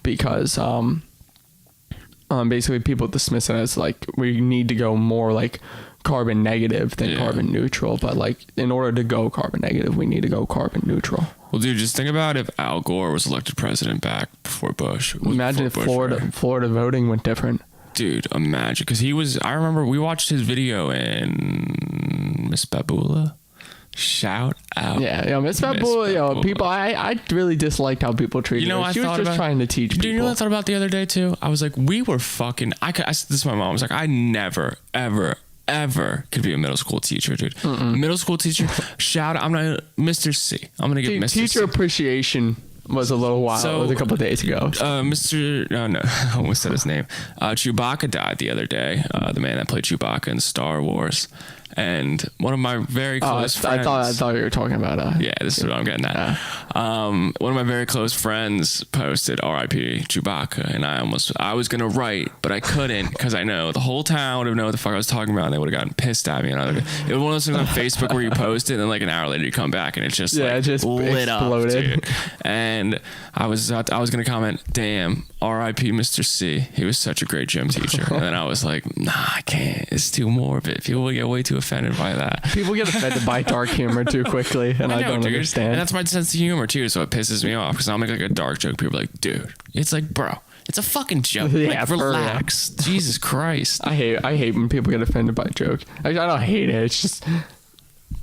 because basically people dismiss it as like we need to go more like carbon negative than carbon neutral, but like in order to go carbon negative we need to go carbon neutral. Well, dude, just think about if Al Gore was elected president back before Bush. Imagine if Florida voting went different. Dude, imagine, because I remember we watched his video in Miss Babula. Shout out. Yeah, Miss Babula, people, I really disliked how people treated her. She was just trying to teach people. Do you know what I thought about the other day, too? I was like, we were fucking... I said this to my mom. I was like, I never, ever, ever could be a middle school teacher, dude. Middle school teacher, shout out. I'm not... Mr. C. I'm going to get Mr. C. Teacher appreciation was a little while. It was a couple of days ago. No, I almost said his name. Chewbacca died the other day. The man that played Chewbacca in Star Wars. And one of my very close friends... I thought you were talking about... yeah, this is what I'm getting at. One of my very close friends posted R.I.P. Chewbacca, and I was going to write, but I couldn't, because I know the whole town would have known what the fuck I was talking about, and they would have gotten pissed at me. And it was one of those things on Facebook where you post it, and then like an hour later you come back, and it's just it just lit exploded. up, dude. And I was going to comment, damn, R.I.P. Mr. C. He was such a great gym teacher. And then I was like, nah, I can't. It's too morbid. People will get way too offended by that. People get offended by dark humor too quickly, and I don't understand. And that's my sense of humor too, so it pisses me off, because I'll make like a dark joke. People are like, dude, it's like, bro, it's a fucking joke. Yeah, like, relax. Jesus Christ. I hate when people get offended by a joke. I don't hate it. It's just...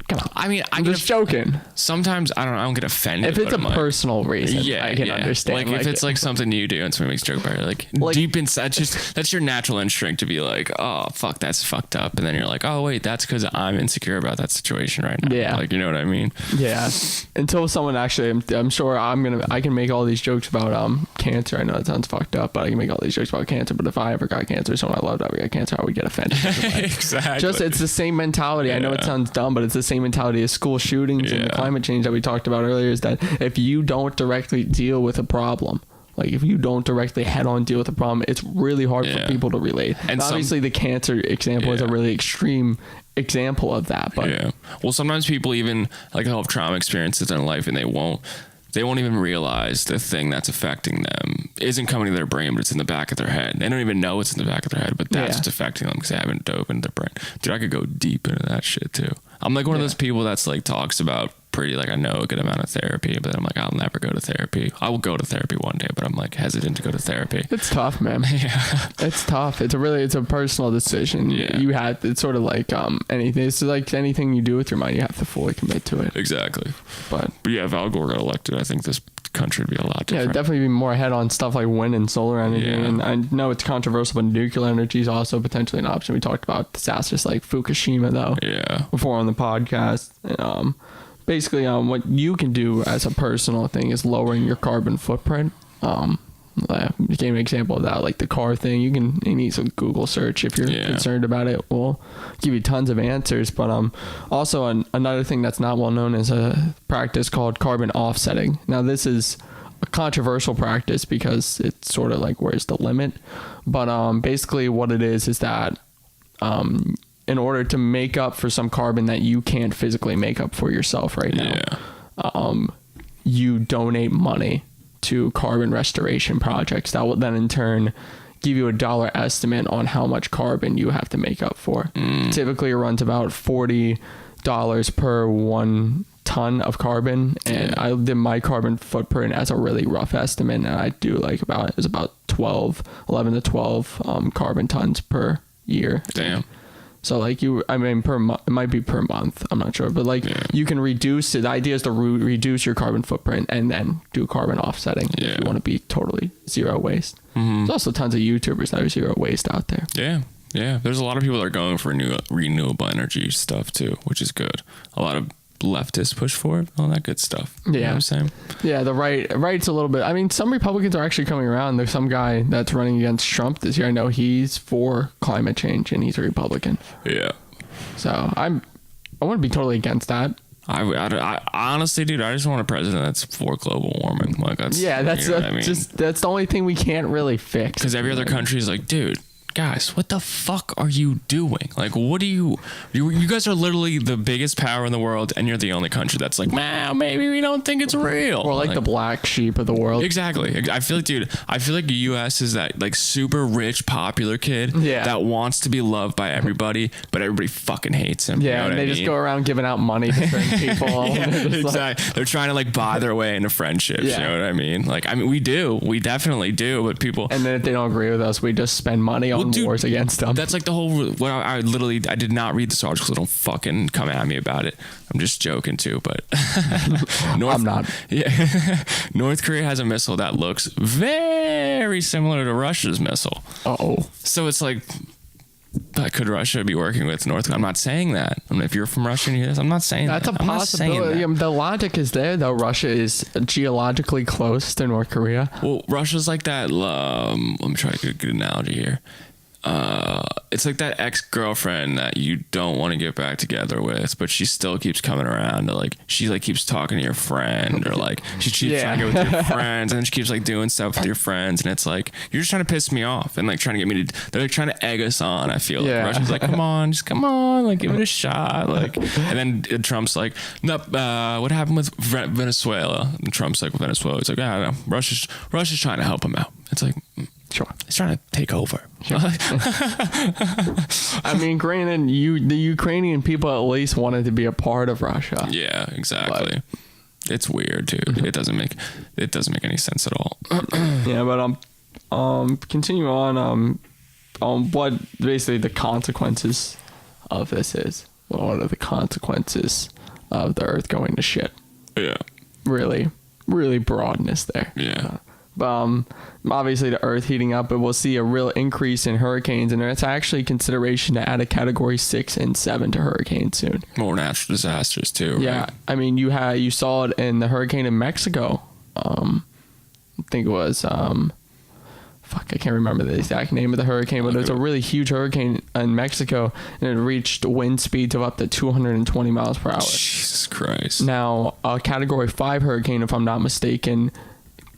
Come on. I mean, I'm just joking. Sometimes I don't get offended. If it's a personal reason, I can understand. Like if it's like something you do and somebody makes a joke about it, like deep inside, that's your natural instinct to be like, oh fuck, that's fucked up, and then you're like, oh wait, that's because I'm insecure about that situation right now. Yeah, like, you know what I mean? Yeah. Until someone actually, I'm sure I can make all these jokes about cancer. I know that sounds fucked up, but I can make all these jokes about cancer. But if I ever got cancer, someone I loved ever got cancer, I would get offended. Exactly. It's the same mentality. I know it sounds dumb, but it's the same mentality as school shootings and the climate change that we talked about earlier, is that if you don't directly deal with a problem, like if you don't directly head on deal with a problem, it's really hard for people to relate. And obviously the cancer example is a really extreme example of that. But well, sometimes people even like have trauma experiences in life, and they won't even realize the thing that's affecting them isn't coming to their brain, but it's in the back of their head. They don't even know it's in the back of their head, but that's what's affecting them because they haven't dove into their brain. Dude, I could go deep into that shit too. I'm like one of those people that's like talks about pretty, like I know a good amount of therapy, but I'm like, I'll never go to therapy. I will go to therapy one day, but I'm like hesitant to go to therapy. It's tough, man. It's tough. It's a personal decision. It's sort of like anything. It's like anything you do with your mind, you have to fully commit to it. Exactly. But yeah, if Al Gore got elected, I think this country would be a lot different. Yeah, definitely be more ahead on stuff like wind and solar energy. Yeah. And I know it's controversial, but nuclear energy is also potentially an option. We talked about disasters like Fukushima, though, before on the podcast. And, basically, what you can do as a personal thing is lowering your carbon footprint. I gave an example of that, like the car thing. You need some Google search if you're concerned about it. We'll give you tons of answers. But also another thing that's not well known is a practice called carbon offsetting. Now this is a controversial practice because it's sort of like where's the limit. But basically what it is that in order to make up for some carbon that you can't physically make up for yourself right now, you donate money to carbon restoration projects that will then in turn give you a dollar estimate on how much carbon you have to make up for. Typically it runs about $40 per 1 ton of carbon, and I did my carbon footprint as a really rough estimate, and I do like about 11 to 12 carbon tons per year. Damn. So like I mean per month, it might be per month, I'm not sure, but like you can reduce it. The idea is to reduce your carbon footprint and then do carbon offsetting if you want to be totally zero waste. There's also tons of YouTubers that are zero waste out there. Yeah, there's a lot of people that are going for new renewable energy stuff too, which is good. A lot of leftists push for it, all that good stuff. You know what I'm saying? Yeah, the right's a little bit. I mean, some Republicans are actually coming around. There's some guy that's running against Trump this year. I know he's for climate change and he's a Republican. Yeah. So I want to be totally against that. I honestly, dude, I just want a president that's for global warming. Like that's that's the only thing we can't really fix. Because every other country is like, dude, guys, what the fuck are you doing? Like, what do you guys are literally the biggest power in the world, and you're the only country that's like, wow, maybe we don't think it's real. Or like the black sheep of the world. Exactly. I feel like, dude, the U.S. is that like super rich, popular kid that wants to be loved by everybody, but everybody fucking hates him. Yeah, you know and they just go around giving out money to certain people. Exactly. They're trying to like buy their way into friendships. You know what I mean? Like, I mean, we definitely do, but people. And then if they don't agree with us, we just spend money on wars against them. That's like the whole. Well, I did not read this article, so don't fucking come at me about it. I'm just joking too, but I'm not. Yeah, North Korea has a missile that looks very similar to Russia's missile. So it's like, could Russia be working with North Korea? I'm not saying that. I mean, if you're from Russia and you hear this, I'm not saying that's that. That's a possibility. The logic is there, though. Russia is geologically close to North Korea. Well, Russia's like that. Let me try to get a good analogy here. It's like that ex-girlfriend that you don't want to get back together with, but she still keeps coming around to like, she like keeps talking to your friend, or like she keeps trying to get with your friends, and then she keeps like doing stuff with your friends, and it's like, you're just trying to piss me off and like trying to get me to, they're like trying to egg us on. I feel like Russia's like, come on, like give it a shot, like, and then Trump's like, no, what happened with Venezuela? And Trump's like, Venezuela. It's like, I don't know, Russia's trying to help him out. It's like, sure, he's trying to take over. Sure. I mean, granted, the Ukrainian people at least wanted to be a part of Russia. Yeah, exactly. But it's weird, dude. It doesn't make any sense at all. Yeah, but continue on what basically the consequences of this is. Well, what are the consequences of the Earth going to shit? Yeah. Really, really broadness there. Yeah. Obviously the Earth heating up, but we'll see a real increase in hurricanes, and it's actually consideration to add a category 6 and 7 to hurricanes soon. More natural disasters too, right? Yeah, I mean you saw it in the hurricane in Mexico. I think it was I can't remember the exact name of the hurricane, but it was a really huge hurricane in Mexico, and it reached wind speeds of up to 220 miles per hour. Jesus Christ. Now, a category 5 hurricane, if I'm not mistaken,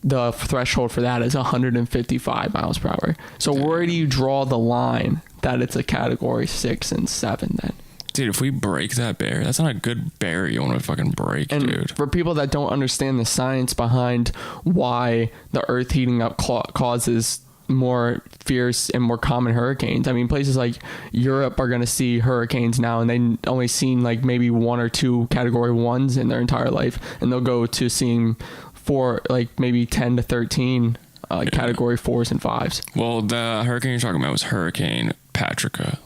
the threshold for that is 155 miles per hour. So where do you draw the line that it's a category 6 and 7 then? Dude, if we break that barrier, that's not a good barrier you want to fucking break, and dude. For people that don't understand the science behind why the Earth heating up causes more fierce and more common hurricanes. I mean, places like Europe are going to see hurricanes now, and they only seen like maybe 1 or 2 category 1s in their entire life, and they'll go to seeing like maybe 10 to 13 category 4s and 5s. Well, the hurricane you're talking about was Hurricane Patricia.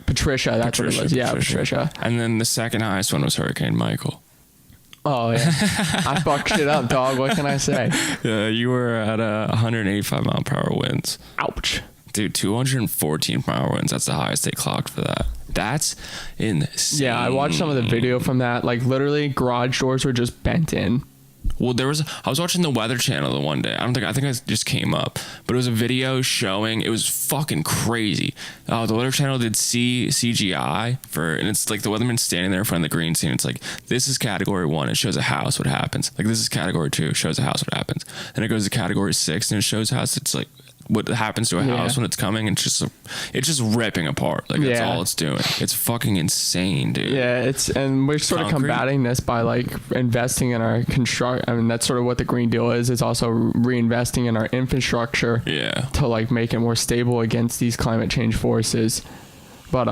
Patricia, that's what it was. Yeah, Patricia. And then the second highest one was Hurricane Michael. Oh, yeah. I fucked shit up, dog. What can I say? Yeah, you were at 185 mile per hour winds. Ouch. Dude, 214 mile winds. That's the highest they clocked for that. That's insane. Yeah, I watched some of the video from that. Like, literally, garage doors were just bent in. Well, I was watching the Weather Channel the one day. I think it just came up, but it was a video showing, it was fucking crazy. The Weather Channel did CGI and it's like the weatherman standing there in front of the green scene. It's like, this is category 1. It shows a house, what happens. Like, this is category 2, shows a house, what happens. Then it goes to category 6 and it shows house. It's like, what happens to a house when it's coming, and it's just ripping apart. Like, that's all it's doing. It's fucking insane, dude. Yeah, and we're sort of combating this by like investing in our I mean, that's sort of what the Green Deal is. It's also reinvesting in our infrastructure to like make it more stable against these climate change forces. But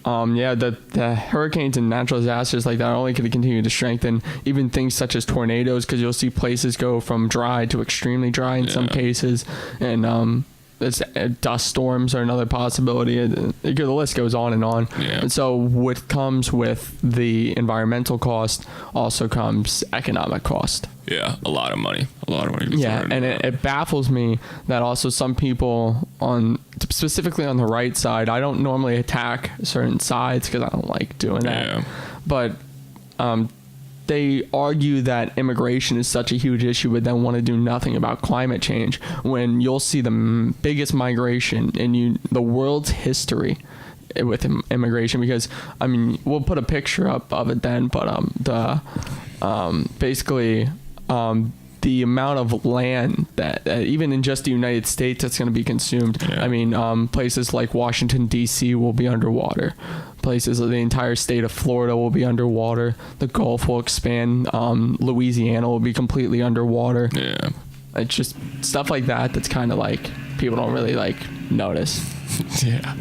the hurricanes and natural disasters like that are only going to continue to strengthen. Even things such as tornadoes, because you'll see places go from dry to extremely dry in some cases, and dust storms are another possibility. The list goes on and on. Yeah. And so what comes with the environmental cost also comes economic cost. Yeah, a lot of money. Yeah, and it baffles me that also some people specifically on the right side, I don't normally attack certain sides because I don't like doing that. Yeah. But they argue that immigration is such a huge issue, but then want to do nothing about climate change, when you'll see the biggest migration in the world's history with immigration. Because I mean, we'll put a picture up of it then, but basically the amount of land that even in just the United States that's going to be consumed. Yeah. I mean, places like Washington D.C. will be underwater. Places the entire state of Florida will be underwater. The Gulf will expand. Louisiana will be completely underwater. Yeah. It's just stuff like that that's kind of like people don't really like notice. Yeah.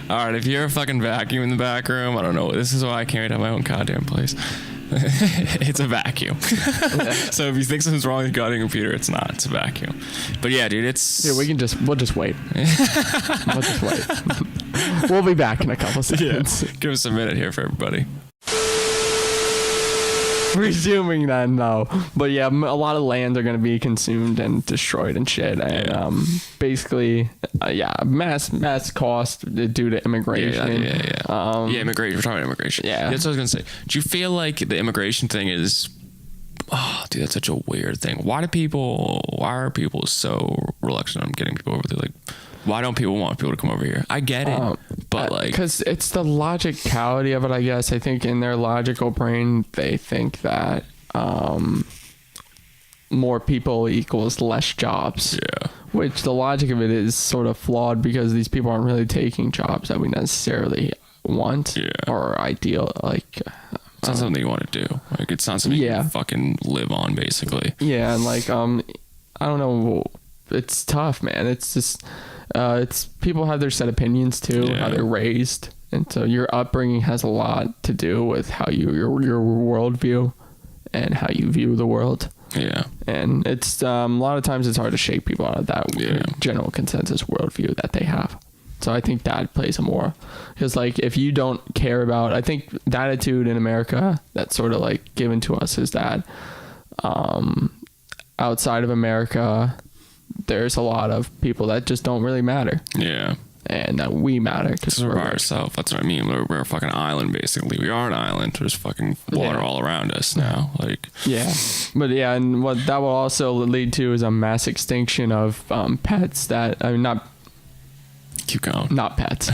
All right, if you're a fucking vacuum in the back room, I don't know. This is why I can't have my own goddamn place. It's a vacuum. So if you think something's wrong with your goddamn computer, it's not. It's a vacuum. But yeah, dude, it's... Yeah, we'll just wait. We'll just wait. We'll be back in a couple seconds. Yeah. Give us a minute here for everybody. Resuming then, though. But yeah, a lot of lands are going to be consumed and destroyed and shit. And basically, mass cost due to immigration. Yeah, immigration. We're talking about immigration. Yeah. That's what I was going to say. Do you feel like the immigration thing is... Oh, dude, that's such a weird thing. Why are people so reluctant on getting people over there? Like, why don't people want people to come over here? I get it, but like... Because it's the logicality of it, I guess. I think in their logical brain, they think that more people equals less jobs. Yeah. Which the logic of it is sort of flawed because these people aren't really taking jobs that we necessarily want or ideal. Like... It's not something you want to do. Like, it's not something you fucking live on, basically. Yeah, and like, I don't know. It's tough, man. It's just, it's people have their set opinions too, how they're raised, and so your upbringing has a lot to do with how your worldview and how you view the world. Yeah, and it's a lot of times it's hard to shake people out of that general consensus worldview that they have. So I think that plays a more, because like if you don't care about, I think the attitude in America that's sort of like given to us is that outside of America, there's a lot of people that just don't really matter. Yeah. And that we matter because we're by ourselves. That's what I mean. We're a fucking island, basically. We are an island. There's fucking water all around us now. Like, but and what that will also lead to is a mass extinction of pets that, I mean, not. Keep going. Not pets.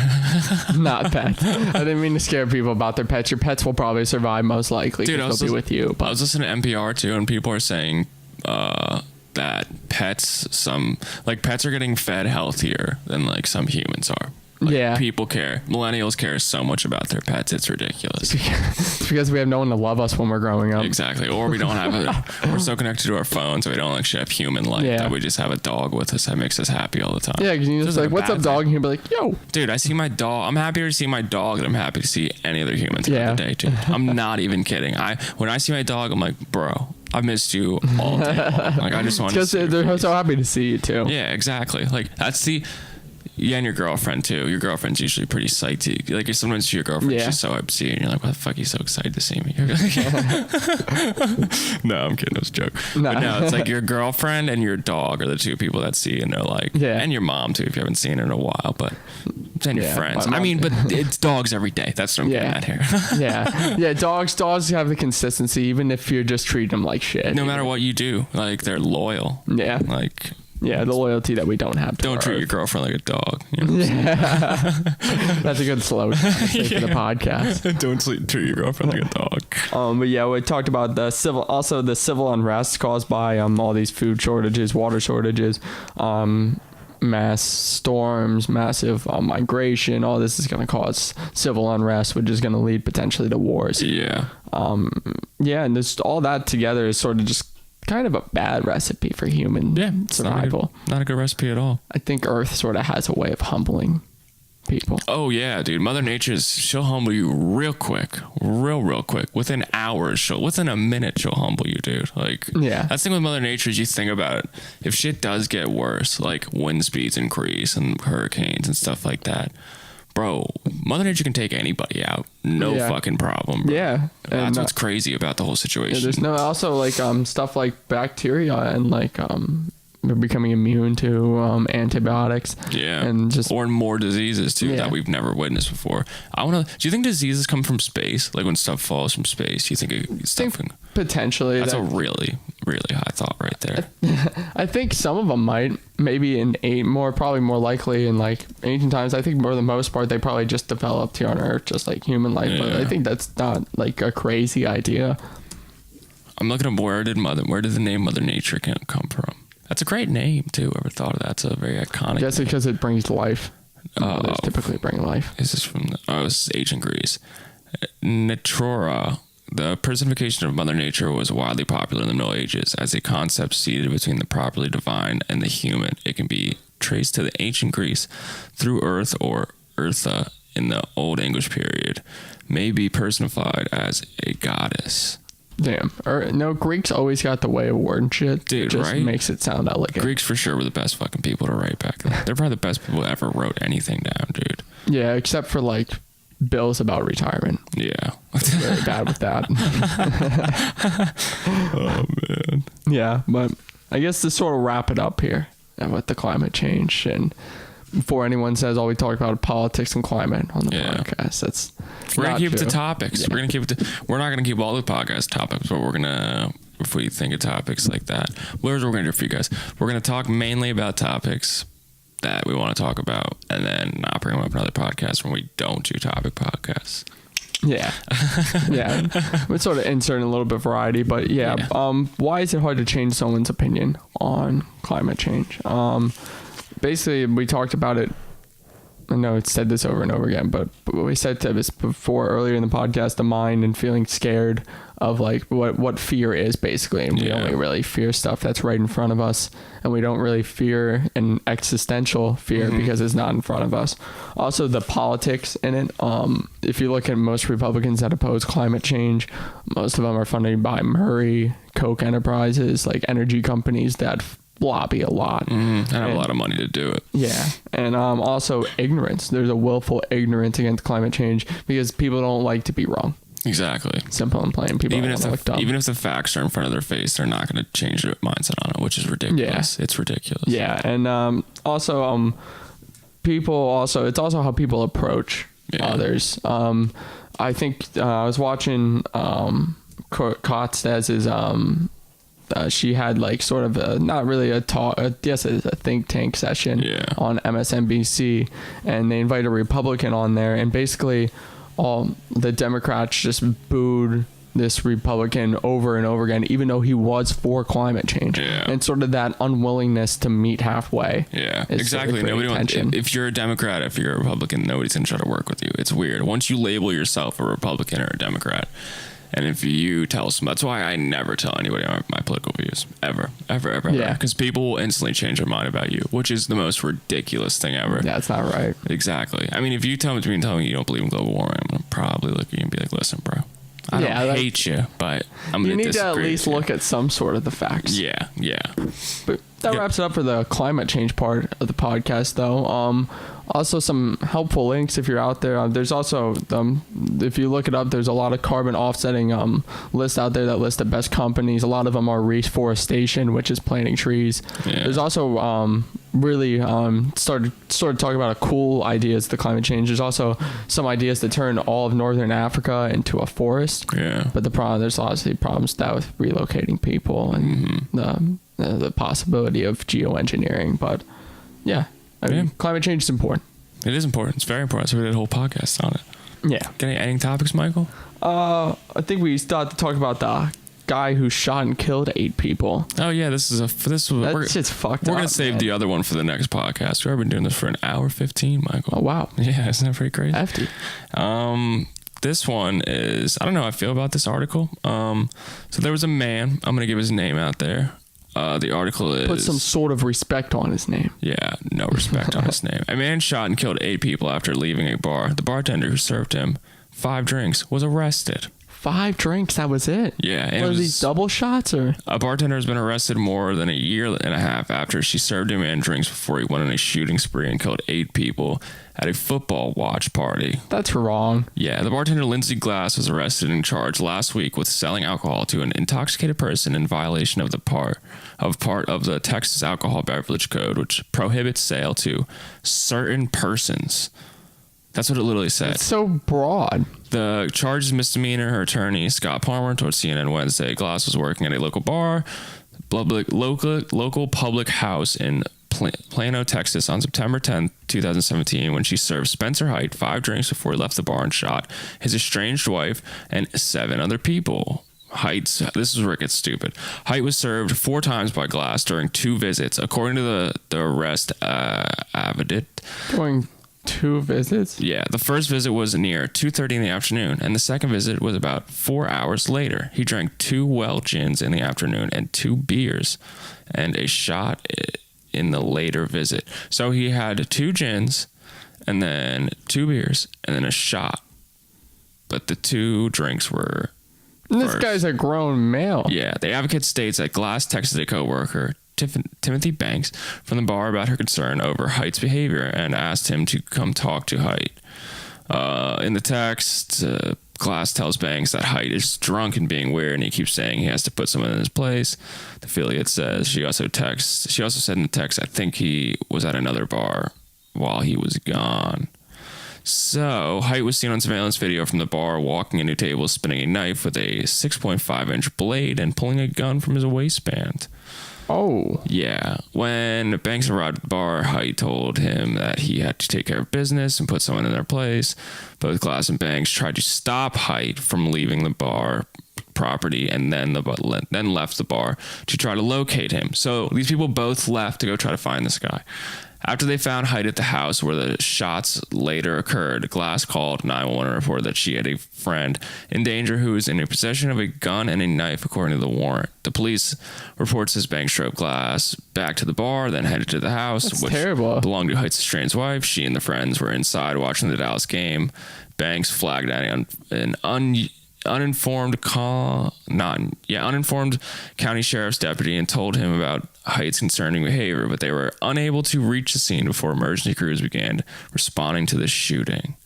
Not pets. I didn't mean to scare people about their pets. Your pets will probably survive most likely. Dude, they'll be with you. But I was listening to NPR too, and people are saying that pets are getting fed healthier than like some humans are. Like, people care. Millennials care so much about their pets. It's ridiculous. It's because we have no one to love us when we're growing up. Exactly. Or we don't have we're so connected to our phones, so we don't actually have human life that we just have a dog with us that makes us happy all the time. Yeah, because you just like, what's up, dog? And you'll be like, yo. Dude, I see my dog. I'm happier to see my dog than I'm happy to see any other human throughout the day, dude. I'm not even kidding. When I see my dog, I'm like, bro, I've missed you all day long. Like, I just want to see you. They're so happy to see you, too. Yeah, exactly. Like, that's the... Yeah, and your girlfriend too. Your girlfriend's usually pretty psyched to, like, sometimes your girlfriend she's so hyped to see you, and you're like, "Why the fuck are you so excited to see me?" No, I'm kidding. It was a joke. But no, it's like your girlfriend and your dog are the two people that see you, and they're like, and your mom too if you haven't seen her in a while, but then your friends. I mean, but it's dogs every day. That's what I'm getting at here. Dogs have the consistency, even if you're just treating them like shit. No matter what you do, like, they're loyal. Yeah, like. Yeah, the loyalty that we don't have. Don't treat your girlfriend like a dog. You know That's a good slogan for the podcast. Don't treat your girlfriend like a dog. But yeah, we talked about the civil unrest caused by all these food shortages, water shortages, mass storms, massive migration. All this is going to cause civil unrest, which is going to lead potentially to wars. Yeah. And just all that together is sort of just kind of a bad recipe for human survival. Not a good recipe at all. I think Earth sort of has a way of humbling people. Oh yeah, dude. Mother she'll humble you real quick. Real quick. Within hours, within a minute, she'll humble you, dude. Like, yeah. That's the thing with Mother Nature is you think about it. If shit does get worse, like wind speeds increase and hurricanes and stuff like that, bro, Mother Nature can take anybody out. No fucking problem, bro. Yeah. That's what's crazy about the whole situation. Yeah, there's also like stuff like bacteria and like they're becoming immune to antibiotics. Yeah. And just or more diseases too that we've never witnessed before. Do you think diseases come from space? Like when stuff falls from space, do you think stuff can potentially? That's a really, really high thought right there. I think some of them might. Maybe probably more likely in like ancient times. I think for the most part they probably just developed here on Earth, just like human life. But I think that's not like a crazy idea. I'm looking up where did the name Mother Nature come from? That's a great name too. Ever thought of that? It's a very iconic. I guess because it brings life. Mothers typically bring life. This is from this is ancient Greece. Natura, the personification of Mother Nature, was widely popular in the Middle Ages as a concept seated between the properly divine and the human. It can be traced to the ancient Greece through Earth or Eartha in the Old English period, may be personified as a goddess. Damn. No, Greeks always got the way of word and shit. Dude, it just makes it sound elegant. Greeks for sure were the best fucking people to write back then. They're probably the best people that ever wrote anything down, dude. Yeah, except for like bills about retirement. Yeah. Very bad with that. Oh, man. Yeah, but I guess to sort of wrap it up here with the climate change, and before anyone says, we talked about politics and climate on the podcast. We're going to keep it to topics. Yeah. We're not going to keep all the podcast topics, but we're going to, if we think of topics like that, here's what we're going to do for you guys. We're going to talk mainly about topics that we want to talk about, and then not bring them up in other podcasts when we don't do topic podcasts. Yeah. Yeah. We're sort of inserting a little bit of variety, but why is it hard to change someone's opinion on climate change? Basically, we talked about it. I know it's said this over and over again, but we said this before earlier in the podcast, the mind and feeling scared of like what fear is basically. And we only really fear stuff that's right in front of us. And we don't really fear an existential fear because it's not in front of us. Also, the politics in it. If you look at most Republicans that oppose climate change, most of them are funded by Murray, Koch enterprises, like energy companies that lobby a lot and have a lot of money to do it. Yeah. And also ignorance. There's a willful ignorance against climate change because people don't like to be wrong. Exactly. Simple and plain. People even if the facts are in front of their face, they're not going to change their mindset on it, which is ridiculous. Yeah. It's ridiculous. Yeah. And also it's also how people approach others. I think I was watching Kotzdez's she had like sort of not really a talk, a think tank session on MSNBC, and they invited a Republican on there, and basically all the Democrats just booed this Republican over and over again, even though he was for climate change, and sort of that unwillingness to meet halfway. Yeah, exactly. Nobody wants. If you're a Democrat, if you're a Republican, nobody's gonna try to work with you. It's weird. Once you label yourself a Republican or a Democrat, and if you tell some, that's why I never tell anybody my political views ever. Yeah, because people will instantly change their mind about you, which is the most ridiculous thing ever. That's not right. Exactly. I mean, if you tell me you don't believe in global warming, I'm gonna probably look at you and be like, listen, bro. I don't hate you, but I'm going to disagree. You need to at least look at some sort of the facts. Yeah. But that wraps it up for the climate change part of the podcast, though. Also, some helpful links if you're out there. There's also, if you look it up, there's a lot of carbon offsetting lists out there that list the best companies. A lot of them are reforestation, which is planting trees. Yeah. There's also really started talking about cool ideas to climate change. There's also some ideas to turn all of northern Africa into a forest. Yeah. But there's obviously problems with relocating people and the possibility of geoengineering. But yeah. I mean, climate change is important. It is important. It's very important. So we did a whole podcast on it. Yeah. Got any topics, Michael? I think we start to talk about the guy who shot and killed 8 people. Oh yeah, that's just fucked up. We're gonna save the other one for the next podcast. We've been doing this for an hour 15, Michael. Oh wow. Yeah, isn't that pretty crazy? Hefty. This one is, I don't know how I feel about this article. So there was a man, I'm gonna give his name out there. The article is... Put some sort of respect on his name. Yeah, no respect on his name. A man shot and killed 8 people after leaving a bar. The bartender who served him 5 drinks was arrested. 5 drinks, that was it? Yeah. And were these double shots or? A bartender has been arrested more than a year and a half after she served a man drinks before he went on a shooting spree and killed 8 people at a football watch party. That's wrong. Yeah, the bartender Lindsay Glass was arrested and charged last week with selling alcohol to an intoxicated person in violation of part of the Texas Alcohol Beverage Code, which prohibits sale to certain persons. That's what it literally said. It's so broad. The charge is misdemeanor. Her attorney, Scott Palmer, told CNN Wednesday Glass was working at a local bar, local public house in Plano, Texas on September 10th, 2017, when she served Spencer Hite 5 drinks before he left the bar and shot his estranged wife and 7 other people. This is where it gets stupid. Hite was served 4 times by Glass during 2 visits, according to the arrest affidavit. During 2 visits? Yeah, the first visit was near 2:30 in the afternoon, and the second visit was about 4 hours later. He drank 2 well gins in the afternoon and 2 beers, and a shot in the later visit. So he had 2 gins, and then 2 beers, and then a shot. But the 2 drinks were... This guy's a grown male. Yeah, the advocate states that Glass texted a coworker, Timothy Banks, from the bar about her concern over Hite's behavior and asked him to come talk to Hite. In the text, Glass tells Banks that Hite is drunk and being weird, and he keeps saying he has to put someone in his place. The affiliate says she also said in the text, I think he was at another bar while he was gone. So, Hite was seen on surveillance video from the bar walking into tables, spinning a knife with a 6.5-inch blade and pulling a gun from his waistband. Oh. Yeah. When Banks arrived at the bar, Hite told him that he had to take care of business and put someone in their place. Both Glass and Banks tried to stop Hite from leaving the bar property and then left the bar to try to locate him. So these people both left to go try to find this guy. After they found Hite at the house where the shots later occurred, Glass called 911 and reported that she had a friend in danger who was in possession of a gun and a knife, according to the warrant. The police reports says Banks drove Glass back to the bar, then headed to the house, which belonged to Hite's estranged wife. She and the friends were inside watching the Dallas game. Banks flagged down an uninformed county sheriff's deputy and told him about Hite's concerning behavior, but they were unable to reach the scene before emergency crews began responding to the shooting.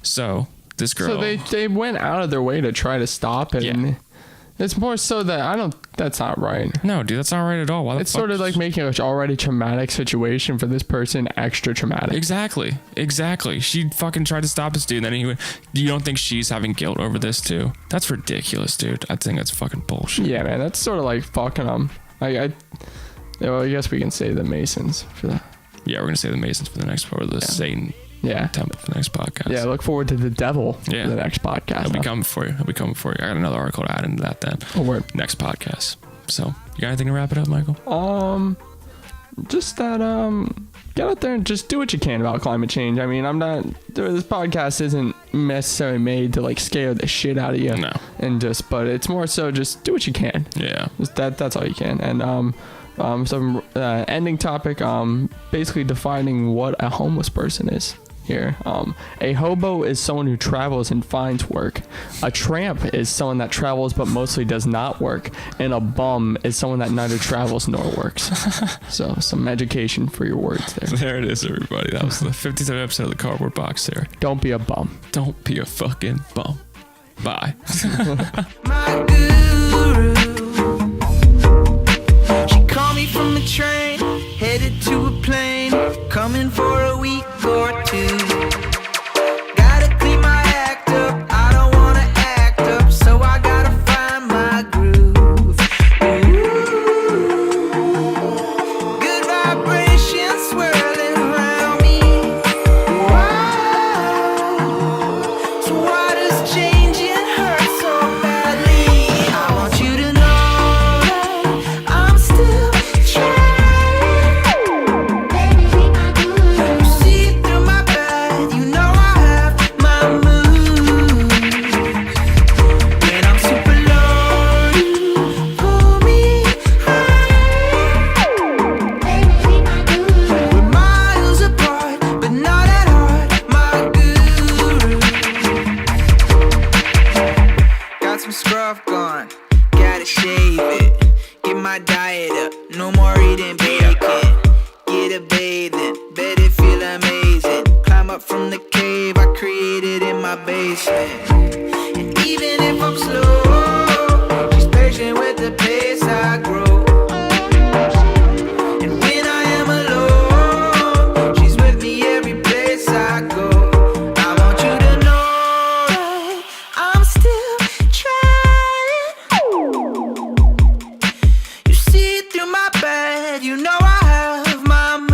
So this girl, they went out of their way to try to stop it. Yeah. And it's more so that that's not right. No, dude, that's not right at all. Why the fuck? Sort of like making an already traumatic situation for this person extra traumatic. Exactly. She fucking tried to stop this dude, and then you don't think she's having guilt over this too? That's ridiculous, dude. I think that's fucking bullshit. Yeah, man, that's sort of like fucking them. I guess we can say the Masons for that. Yeah, we're gonna say the Masons for the next part of the Satan. Yeah. Temple for the next podcast. Yeah, look forward to the devil for the next podcast. It'll be coming for you. I got another article to add into that then. Oh, word. Next podcast. So, you got anything to wrap it up, Michael? Just that, get out there and just do what you can about climate change. I mean, this podcast isn't necessarily made to like scare the shit out of you. No. But it's more so just do what you can. Yeah. Just that's all you can. And, some ending topic, basically defining what a homeless person is here. A hobo is someone who travels and finds work. A tramp is someone that travels but mostly does not work. And a bum is someone that neither travels nor works. So some education for your words there. There it is, everybody. That was the 57th episode of the Cardboard Box there. Don't be a bum. Don't be a fucking bum. Bye. My guru. She called me from the train, headed to a plane, coming for a week or 2. Gotta clean my act up, I don't wanna act up, so I gotta find my groove. Ooh. Good vibrations swirling around me. Wow. So why does changing hurt so badly? I want you to know I'm still trying. You see through my bad bet it feel amazing. Climb up from the cave I created in my basement. And even if I'm slow, she's patient with the pace I grow. And when I am alone, she's with me every place I go. I want you to know that I'm still trying. You see through my bed, you know I have my mood.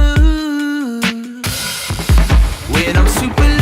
When I'm super